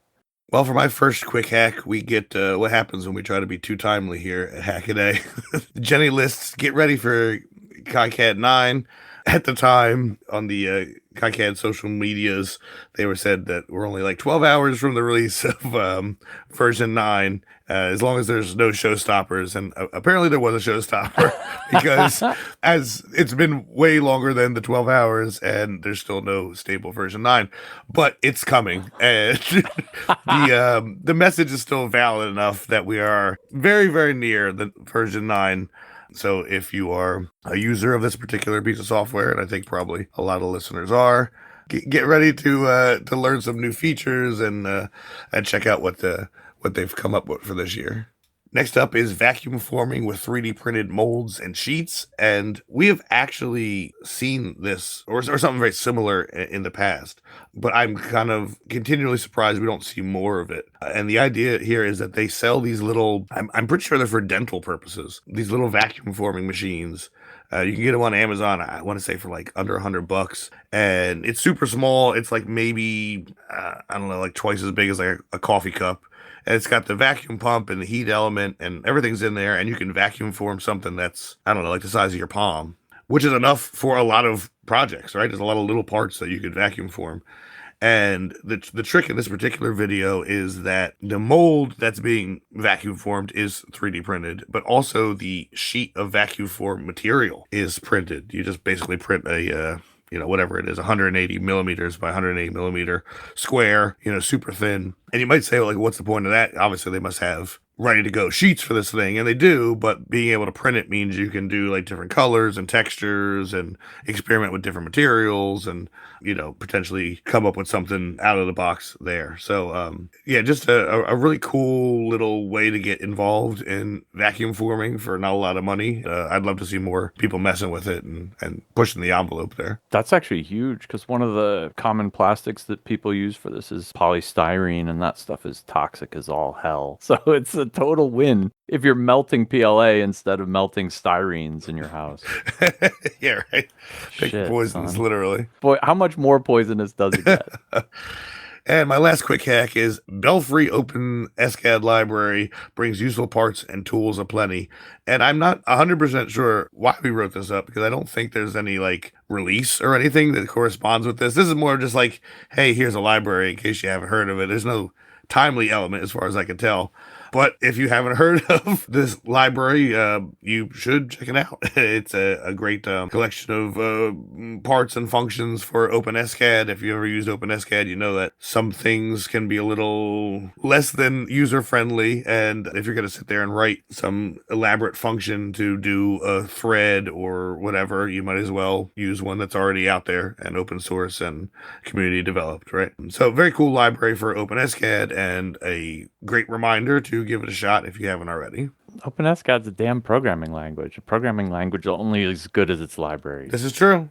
Speaker 1: Well, for my first quick hack, we get what happens when we try to be too timely here at Hackaday. Jenny lists, get ready for KiCad 9. At the time, on the KiCad social medias, they were said that we're only like 12 hours from the release of version 9, as long as there's no showstoppers. And apparently there was a showstopper because as it's been way longer than the 12 hours and there's still no stable version 9, but it's coming. And the message is still valid enough that we are very, very near the version 9. So if you are a user of this particular piece of software, and I think probably a lot of listeners are, get ready to learn some new features and check out what they've come up with for this year. Next up is vacuum forming with 3D printed molds and sheets, and we have actually seen this or something very similar in the past, but I'm kind of continually surprised we don't see more of it. And the idea here is that they sell these little, I'm pretty sure they're for dental purposes, these little vacuum forming machines. You can get them on Amazon, I want to say for like under $100, and it's super small. It's like maybe, I don't know, like twice as big as like a coffee cup. And it's got the vacuum pump and the heat element and everything's in there, and you can vacuum form something that's, I don't know, like the size of your palm, which is enough for a lot of projects, right? There's a lot of little parts that you could vacuum form. And the trick in this particular video is that the mold that's being vacuum formed is 3D printed, but also the sheet of vacuum form material is printed. You just basically print a whatever it is, 180 millimeters by 180 millimeter square, super thin. And you might say, well, like, what's the point of that? Obviously, they must have ready to go sheets for this thing, and they do, but being able to print it means you can do like different colors and textures and experiment with different materials and, potentially come up with something out of the box there. So, just a really cool little way to get involved in vacuum forming for not a lot of money. I'd love to see more people messing with it and pushing the envelope there.
Speaker 2: That's actually huge because one of the common plastics that people use for this is polystyrene, and that stuff is toxic as all hell. So it's a total win if you're melting PLA instead of melting styrenes in your house.
Speaker 1: Yeah, right. Pick poisons,
Speaker 2: son.
Speaker 1: Literally.
Speaker 2: Boy, how much more poisonous does it get?
Speaker 1: And my last quick hack is Belfry Open SCAD Library brings useful parts and tools aplenty. And I'm not 100% sure why we wrote this up, because I don't think there's any like release or anything that corresponds with this. This is more just like, hey, here's a library in case you haven't heard of it. There's no timely element as far as I can tell. But if you haven't heard of this library, you should check it out. It's a great collection of parts and functions for OpenSCAD. If you ever used OpenSCAD, you know that some things can be a little less than user-friendly. And if you're going to sit there and write some elaborate function to do a thread or whatever, you might as well use one that's already out there and open source and community developed, right? So very cool library for OpenSCAD, and a great reminder to give it a shot if you haven't already.
Speaker 2: OpenSCAD's a damn programming language. A programming language only as good as its library.
Speaker 1: This is true.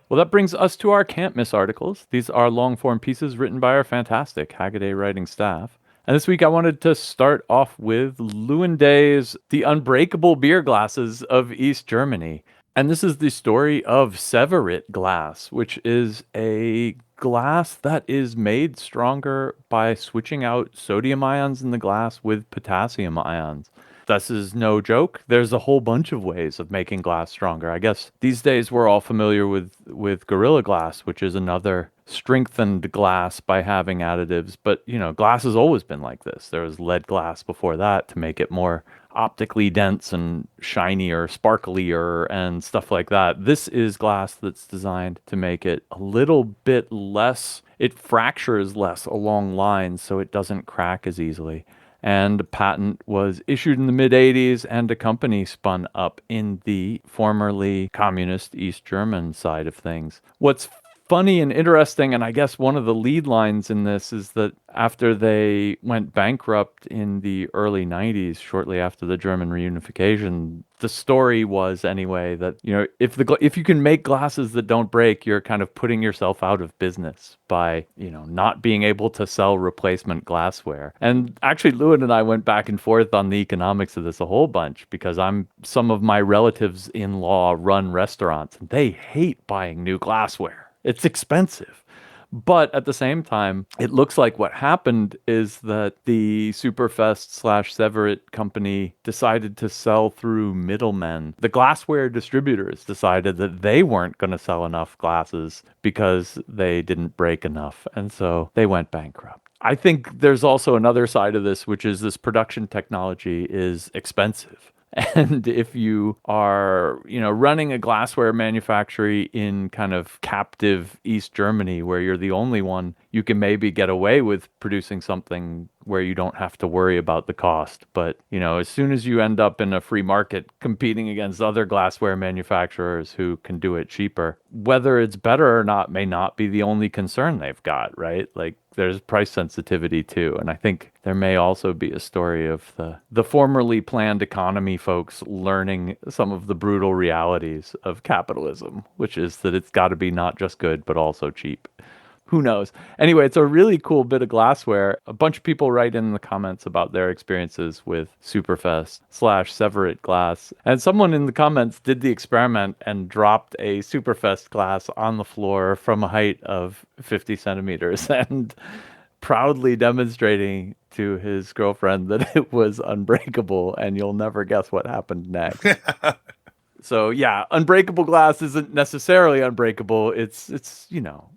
Speaker 2: Well, that brings us to our Can't Miss articles. These are long-form pieces written by our fantastic Hackaday writing staff. And this week I wanted to start off with Lewanday's The Unbreakable Beer Glasses of East Germany. And this is the story of Severit glass, which is a glass that is made stronger by switching out sodium ions in the glass with potassium ions. This is no joke. There's a whole bunch of ways of making glass stronger. I guess these days we're all familiar with Gorilla Glass, which is another strengthened glass by having additives. But, glass has always been like this. There was lead glass before that to make it more optically dense and shinier, sparklier, and stuff like that. This is glass that's designed to make it a little bit less, it fractures less along lines so it doesn't crack as easily. And a patent was issued in the mid 80s, and a company spun up in the formerly communist East German side of things. What's funny and interesting, and I guess one of the lead lines in this is that after they went bankrupt in the early 90s, shortly after the German reunification, the story was anyway that, if you can make glasses that don't break, you're kind of putting yourself out of business by, not being able to sell replacement glassware. And actually, Lewin and I went back and forth on the economics of this a whole bunch, because some of my relatives-in-law run restaurants and they hate buying new glassware. It's expensive. But at the same time, it looks like what happened is that the Superfest/Severit company decided to sell through middlemen. The glassware distributors decided that they weren't going to sell enough glasses because they didn't break enough. And so they went bankrupt. I think there's also another side of this, which is this production technology is expensive. And if you are, running a glassware manufactory in kind of captive East Germany, where you're the only one, you can maybe get away with producing something where you don't have to worry about the cost. But, as soon as you end up in a free market competing against other glassware manufacturers who can do it cheaper, whether it's better or not may not be the only concern they've got, right? Like, there's price sensitivity too. And I think there may also be a story of the formerly planned economy folks learning some of the brutal realities of capitalism, which is that it's got to be not just good, but also cheap. Who knows? Anyway, it's a really cool bit of glassware. A bunch of people write in the comments about their experiences with Superfest/Severit glass. And someone in the comments did the experiment and dropped a Superfest glass on the floor from a height of 50 centimeters and proudly demonstrating to his girlfriend that it was unbreakable. And you'll never guess what happened next. So yeah, unbreakable glass isn't necessarily unbreakable. It's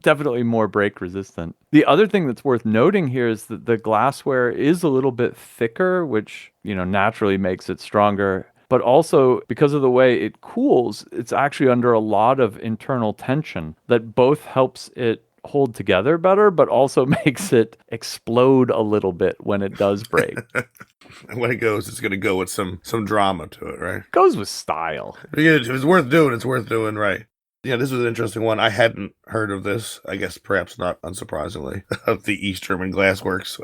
Speaker 2: definitely more break resistant. The other thing that's worth noting here is that the glassware is a little bit thicker, which, naturally makes it stronger. But also, because of the way it cools, it's actually under a lot of internal tension that both helps it hold together better, but also makes it explode a little bit when it does break.
Speaker 1: And when it goes, it's going to go with some drama to it, right?
Speaker 2: Goes with style.
Speaker 1: Yeah, if it's worth doing, it's worth doing, right? Yeah, this was an interesting one. I hadn't heard of this, I guess perhaps not unsurprisingly, of the East German Glassworks.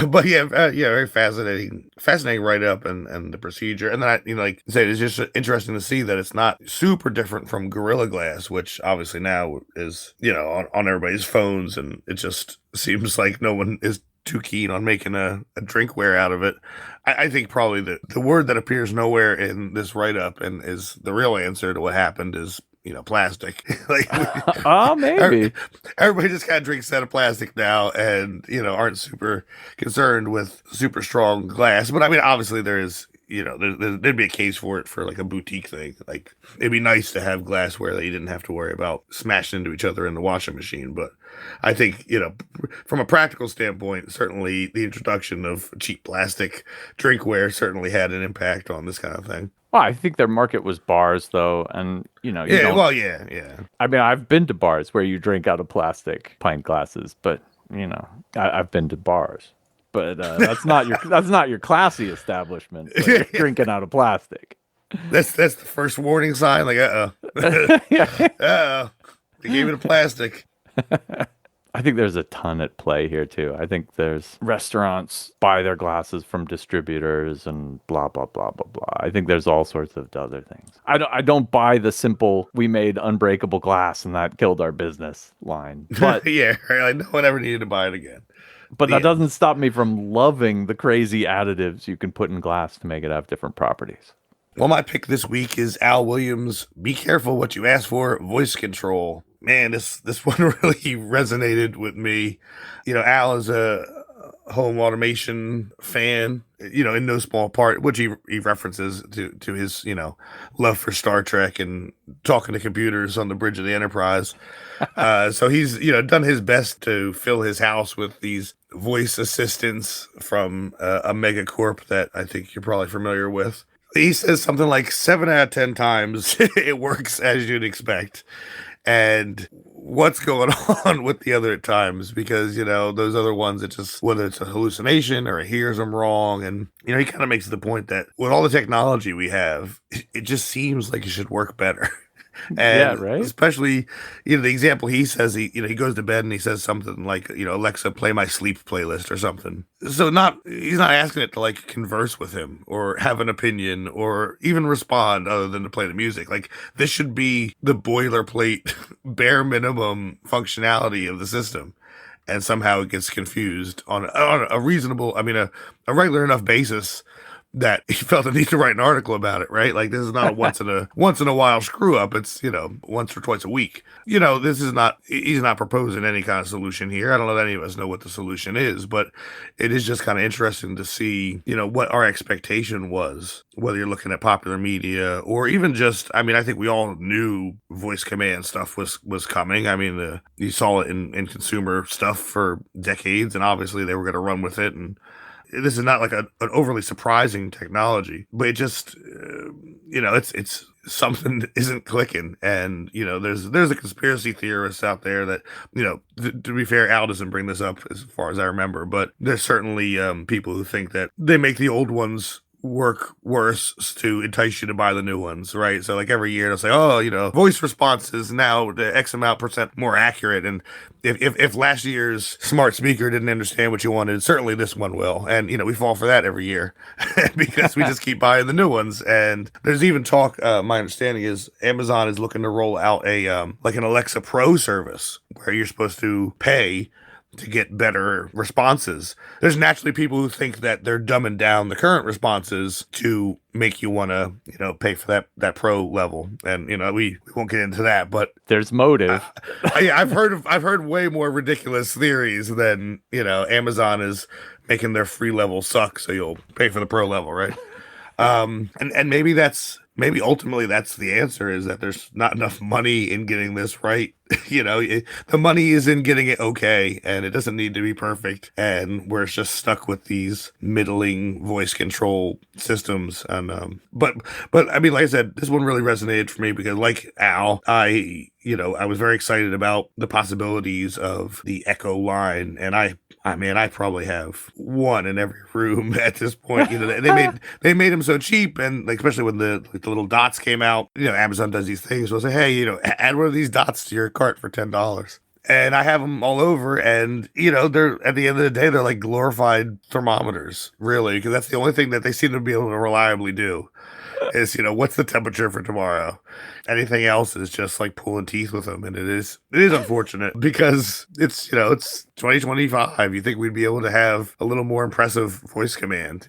Speaker 1: But yeah, very fascinating write-up and the procedure. And then like I said, it's just interesting to see that it's not super different from Gorilla Glass, which obviously now is, on everybody's phones, and it just seems like no one is too keen on making a drinkware out of it. I think probably the word that appears nowhere in this write-up and is the real answer to what happened is, plastic. Like,
Speaker 2: maybe.
Speaker 1: Everybody just kind of drinks out of plastic now and, aren't super concerned with super strong glass. But I mean, obviously there is, there'd be a case for it for like a boutique thing. Like, it'd be nice to have glassware that you didn't have to worry about smashing into each other in the washing machine. But I think, from a practical standpoint, certainly the introduction of cheap plastic drinkware certainly had an impact on this kind of thing.
Speaker 2: Well, I think their market was bars, though, and
Speaker 1: yeah.
Speaker 2: I mean, I've been to bars where you drink out of plastic pint glasses, but I've been to bars, but that's not your classy establishment. You're drinking out of plastic.
Speaker 1: That's the first warning sign. Like, they gave it a plastic.
Speaker 2: I think there's a ton at play here too. I think there's restaurants buy their glasses from distributors and blah blah blah blah blah. I think there's all sorts of other things. I don't buy the simple "we made unbreakable glass and that killed our business" line. But
Speaker 1: yeah, right, no one ever needed to buy it again.
Speaker 2: But that doesn't stop me from loving the crazy additives you can put in glass to make it have different properties.
Speaker 1: Well, my pick this week is Al Williams' "Be Careful What You Ask For" voice control. Man, this one really resonated with me. Al is a home automation fan, in no small part, which he references to his, love for Star Trek and talking to computers on the bridge of the Enterprise. So he's, done his best to fill his house with these voice assistants from a megacorp that I think you're probably familiar with. He says something like 7 out of 10 times it works as you'd expect. And what's going on with the other times? Because, those other ones, it just, whether it's a hallucination or it hears them wrong. And, he kind of makes the point that with all the technology we have, it just seems like it should work better. And
Speaker 2: yeah, right.
Speaker 1: Especially, the example he says, he goes to bed and he says something like, Alexa, play my sleep playlist or something. So he's not asking it to like converse with him or have an opinion or even respond other than to play the music. Like this should be the boilerplate, bare minimum functionality of the system. And somehow it gets confused on a reasonable, a regular enough basis that he felt the need to write an article about it, right? Like this is not a once in a while screw up. It's, once or twice a week. He's not proposing any kind of solution here. I don't know that any of us know what the solution is, but it is just kind of interesting to see, what our expectation was, whether you're looking at popular media or even just, I think we all knew voice command stuff was coming. You saw it in consumer stuff for decades, and obviously they were going to run with it. And this is not like an overly surprising technology, but it just, it's something isn't clicking. And, there's a conspiracy theorist out there that, to be fair, Al doesn't bring this up as far as I remember, but there's certainly people who think that they make the old ones work worse to entice you to buy the new ones, right? So like every year they'll say, oh, voice response is now the X amount % more accurate. And if last year's smart speaker didn't understand what you wanted, certainly this one will. And, we fall for that every year because we just keep buying the new ones. And there's even talk, my understanding is Amazon is looking to roll out like an Alexa Pro service where you're supposed to pay to get better responses. There's naturally people who think that they're dumbing down the current responses to make you want to, pay for that pro level. And, we won't get into that, but
Speaker 2: there's motive.
Speaker 1: I've heard way more ridiculous theories than, Amazon is making their free level suck. So you'll pay for the pro level, right? And maybe ultimately that's the answer, is that there's not enough money in getting this right. The money is in getting it okay, and it doesn't need to be perfect. And we're just stuck with these middling voice control systems. And but like I said, this one really resonated for me because, like Al, I was very excited about the possibilities of the Echo line, and I probably have one in every room at this point. They made them so cheap, and like especially when the little dots came out. Amazon does these things. So I'll say, hey, add one of these dots to your cart for $10. And I have them all over, and they're at the end of the day, they're like glorified thermometers, really, because that's the only thing that they seem to be able to reliably do. Is what's the temperature for tomorrow? Anything else is just like pulling teeth with them, and it is unfortunate because it's 2025. You think we'd be able to have a little more impressive voice command?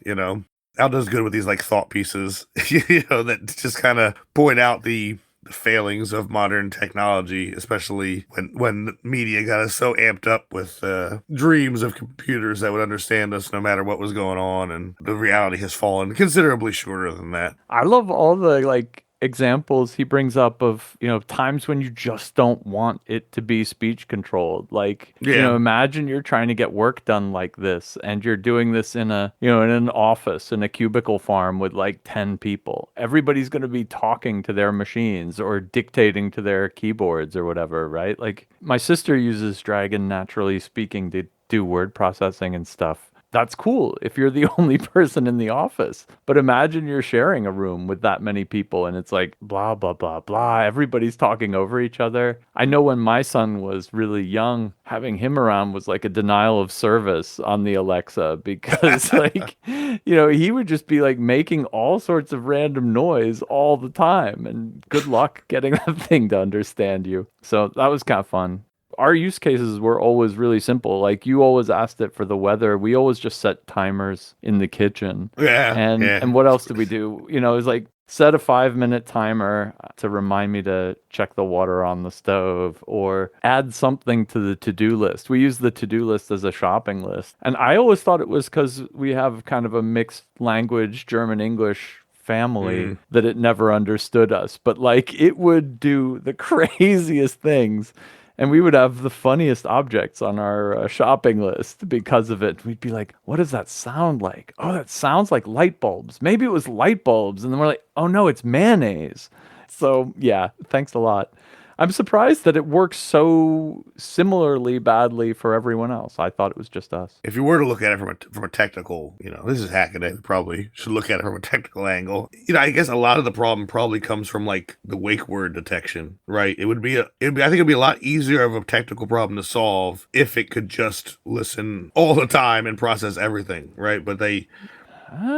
Speaker 1: Al does good with these like thought pieces, that just kind of point out the failings of modern technology, especially when media got us so amped up with dreams of computers that would understand us no matter what was going on, and the reality has fallen considerably shorter than that.
Speaker 2: I love all the examples he brings up of times when you just don't want it to be speech controlled. Imagine you're trying to get work done like this, and you're doing this in an office, in a cubicle farm with 10 people. Everybody's going to be talking to their machines or dictating to their keyboards or whatever, right? My sister uses Dragon Naturally Speaking to do word processing and stuff. That's cool if you're the only person in the office. But imagine you're sharing a room with that many people and it's like blah, blah, blah, blah. Everybody's talking over each other. I know when my son was really young, having him around was like a denial of service on the Alexa because he would just be making all sorts of random noise all the time. And good luck getting that thing to understand you. So that was kind of fun. Our use cases were always really simple. You always asked it for the weather. We always just set timers in the kitchen.
Speaker 1: Yeah.
Speaker 2: And what else did we do? It was set a 5-minute timer to remind me to check the water on the stove, or add something to the to-do list. We use the to-do list as a shopping list. And I always thought it was because we have kind of a mixed language, German English family, that it never understood us. But like it would do the craziest things. And we would have the funniest objects on our shopping list because of it. We'd be like, what does that sound like? Oh, that sounds like light bulbs. Maybe it was light bulbs. And then we're like, oh no, it's mayonnaise. So yeah, thanks a lot. I'm surprised that it works so similarly badly for everyone else. I thought it was just us.
Speaker 1: If you were to look at it from a technical, this is Hackaday, we probably should look at it from a technical angle. I guess a lot of the problem probably comes from like the wake word detection, right? I think it'd be a lot easier of a technical problem to solve if it could just listen all the time and process everything, right? But they,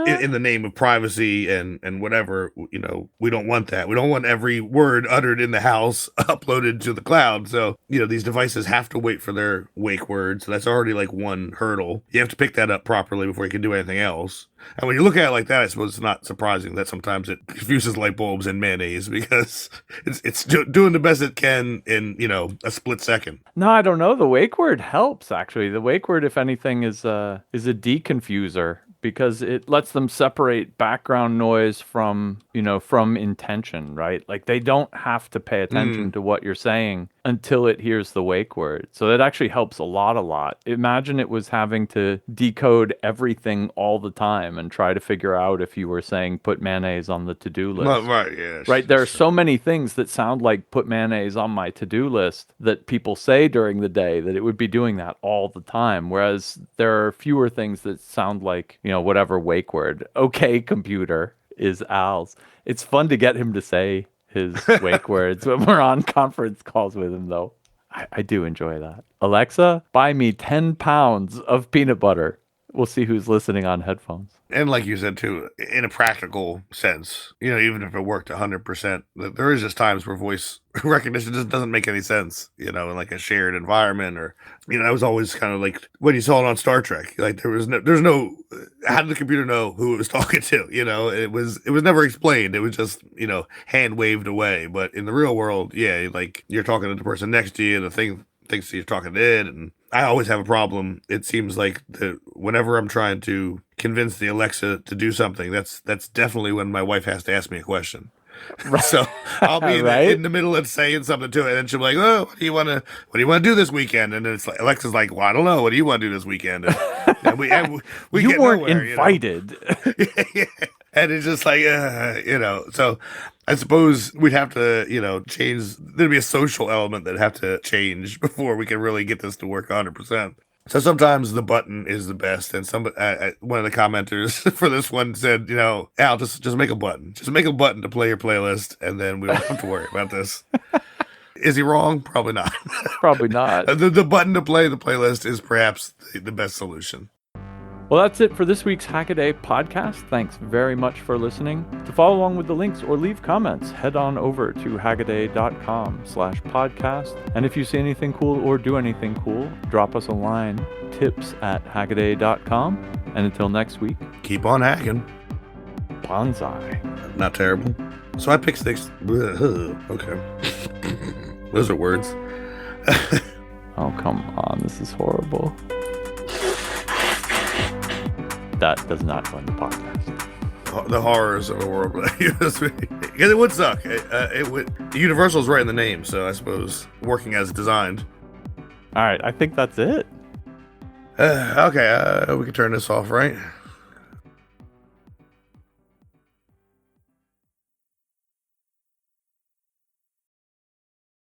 Speaker 1: in the name of privacy and whatever, we don't want that. We don't want every word uttered in the house uploaded to the cloud. So, these devices have to wait for their wake word. So that's already like one hurdle. You have to pick that up properly before you can do anything else. And when you look at it like that, I suppose it's not surprising that sometimes it confuses light bulbs and mayonnaise, because it's doing the best it can in, a split second.
Speaker 2: No, I don't know. The wake word helps, actually. The wake word, if anything, is a deconfuser, because it lets them separate background noise from intention, right? Like they don't have to pay attention to what you're saying until it hears the wake word. So that actually helps a lot. Imagine it was having to decode everything all the time and try to figure out if you were saying put mayonnaise on the to-do list.
Speaker 1: Well, right, yeah.
Speaker 2: Right, there are so many things that sound like put mayonnaise on my to-do list that people say during the day that it would be doing that all the time, whereas there are fewer things that sound like, whatever wake word. Okay, computer is Al's. It's fun to get him to say his wake words when we're on conference calls with him, though. I do enjoy that. Alexa, buy me 10 pounds of peanut butter. We'll see who's listening on headphones.
Speaker 1: And like you said, too, in a practical sense, even if it worked 100%, there is just times where voice recognition just doesn't make any sense, in like a shared environment, or, I was always kind of like, when you saw it on Star Trek, like there's no, how did the computer know who it was talking to? It was never explained. It was just, hand waved away. But in the real world, yeah, like you're talking to the person next to you, and the thing thinks you're talking to it, and I always have a problem. It seems like whenever I'm trying to convince the Alexa to do something, that's definitely when my wife has to ask me a question. Right. So I'll be in the middle of saying something to it, and then she'll be like, "Oh, what do you want to do this weekend?" And then it's like Alexa's like, "Well, I don't know. What do you want to do this weekend?" And we
Speaker 2: you
Speaker 1: get
Speaker 2: weren't
Speaker 1: nowhere,
Speaker 2: invited.
Speaker 1: Yeah. And it's just like, so I suppose we'd have to, change. There'd be a social element that'd have to change before we can really get this to work 100%. So sometimes the button is the best. And one of the commenters for this one said, Al, just make a button. Just make a button to play your playlist, and then we don't have to worry about this. Is he wrong? Probably not.
Speaker 2: Probably not.
Speaker 1: The button to play the playlist is perhaps the best solution.
Speaker 2: Well, that's it for this week's Hackaday podcast. Thanks very much for listening. To follow along with the links or leave comments, head on over to hackaday.com/podcast. And if you see anything cool or do anything cool, drop us a line, tips@hackaday.com. And until next week,
Speaker 1: keep on hacking.
Speaker 2: Bonsai.
Speaker 1: Not terrible. So I picked 6. Okay. Those are words.
Speaker 2: Oh, come on. This is horrible. That does not fund the podcast.
Speaker 1: The horrors of a world. Because it would suck. It would. Universal's right in the name, so I suppose working as designed.
Speaker 2: All right, I think that's it.
Speaker 1: Okay, we can turn this off, right?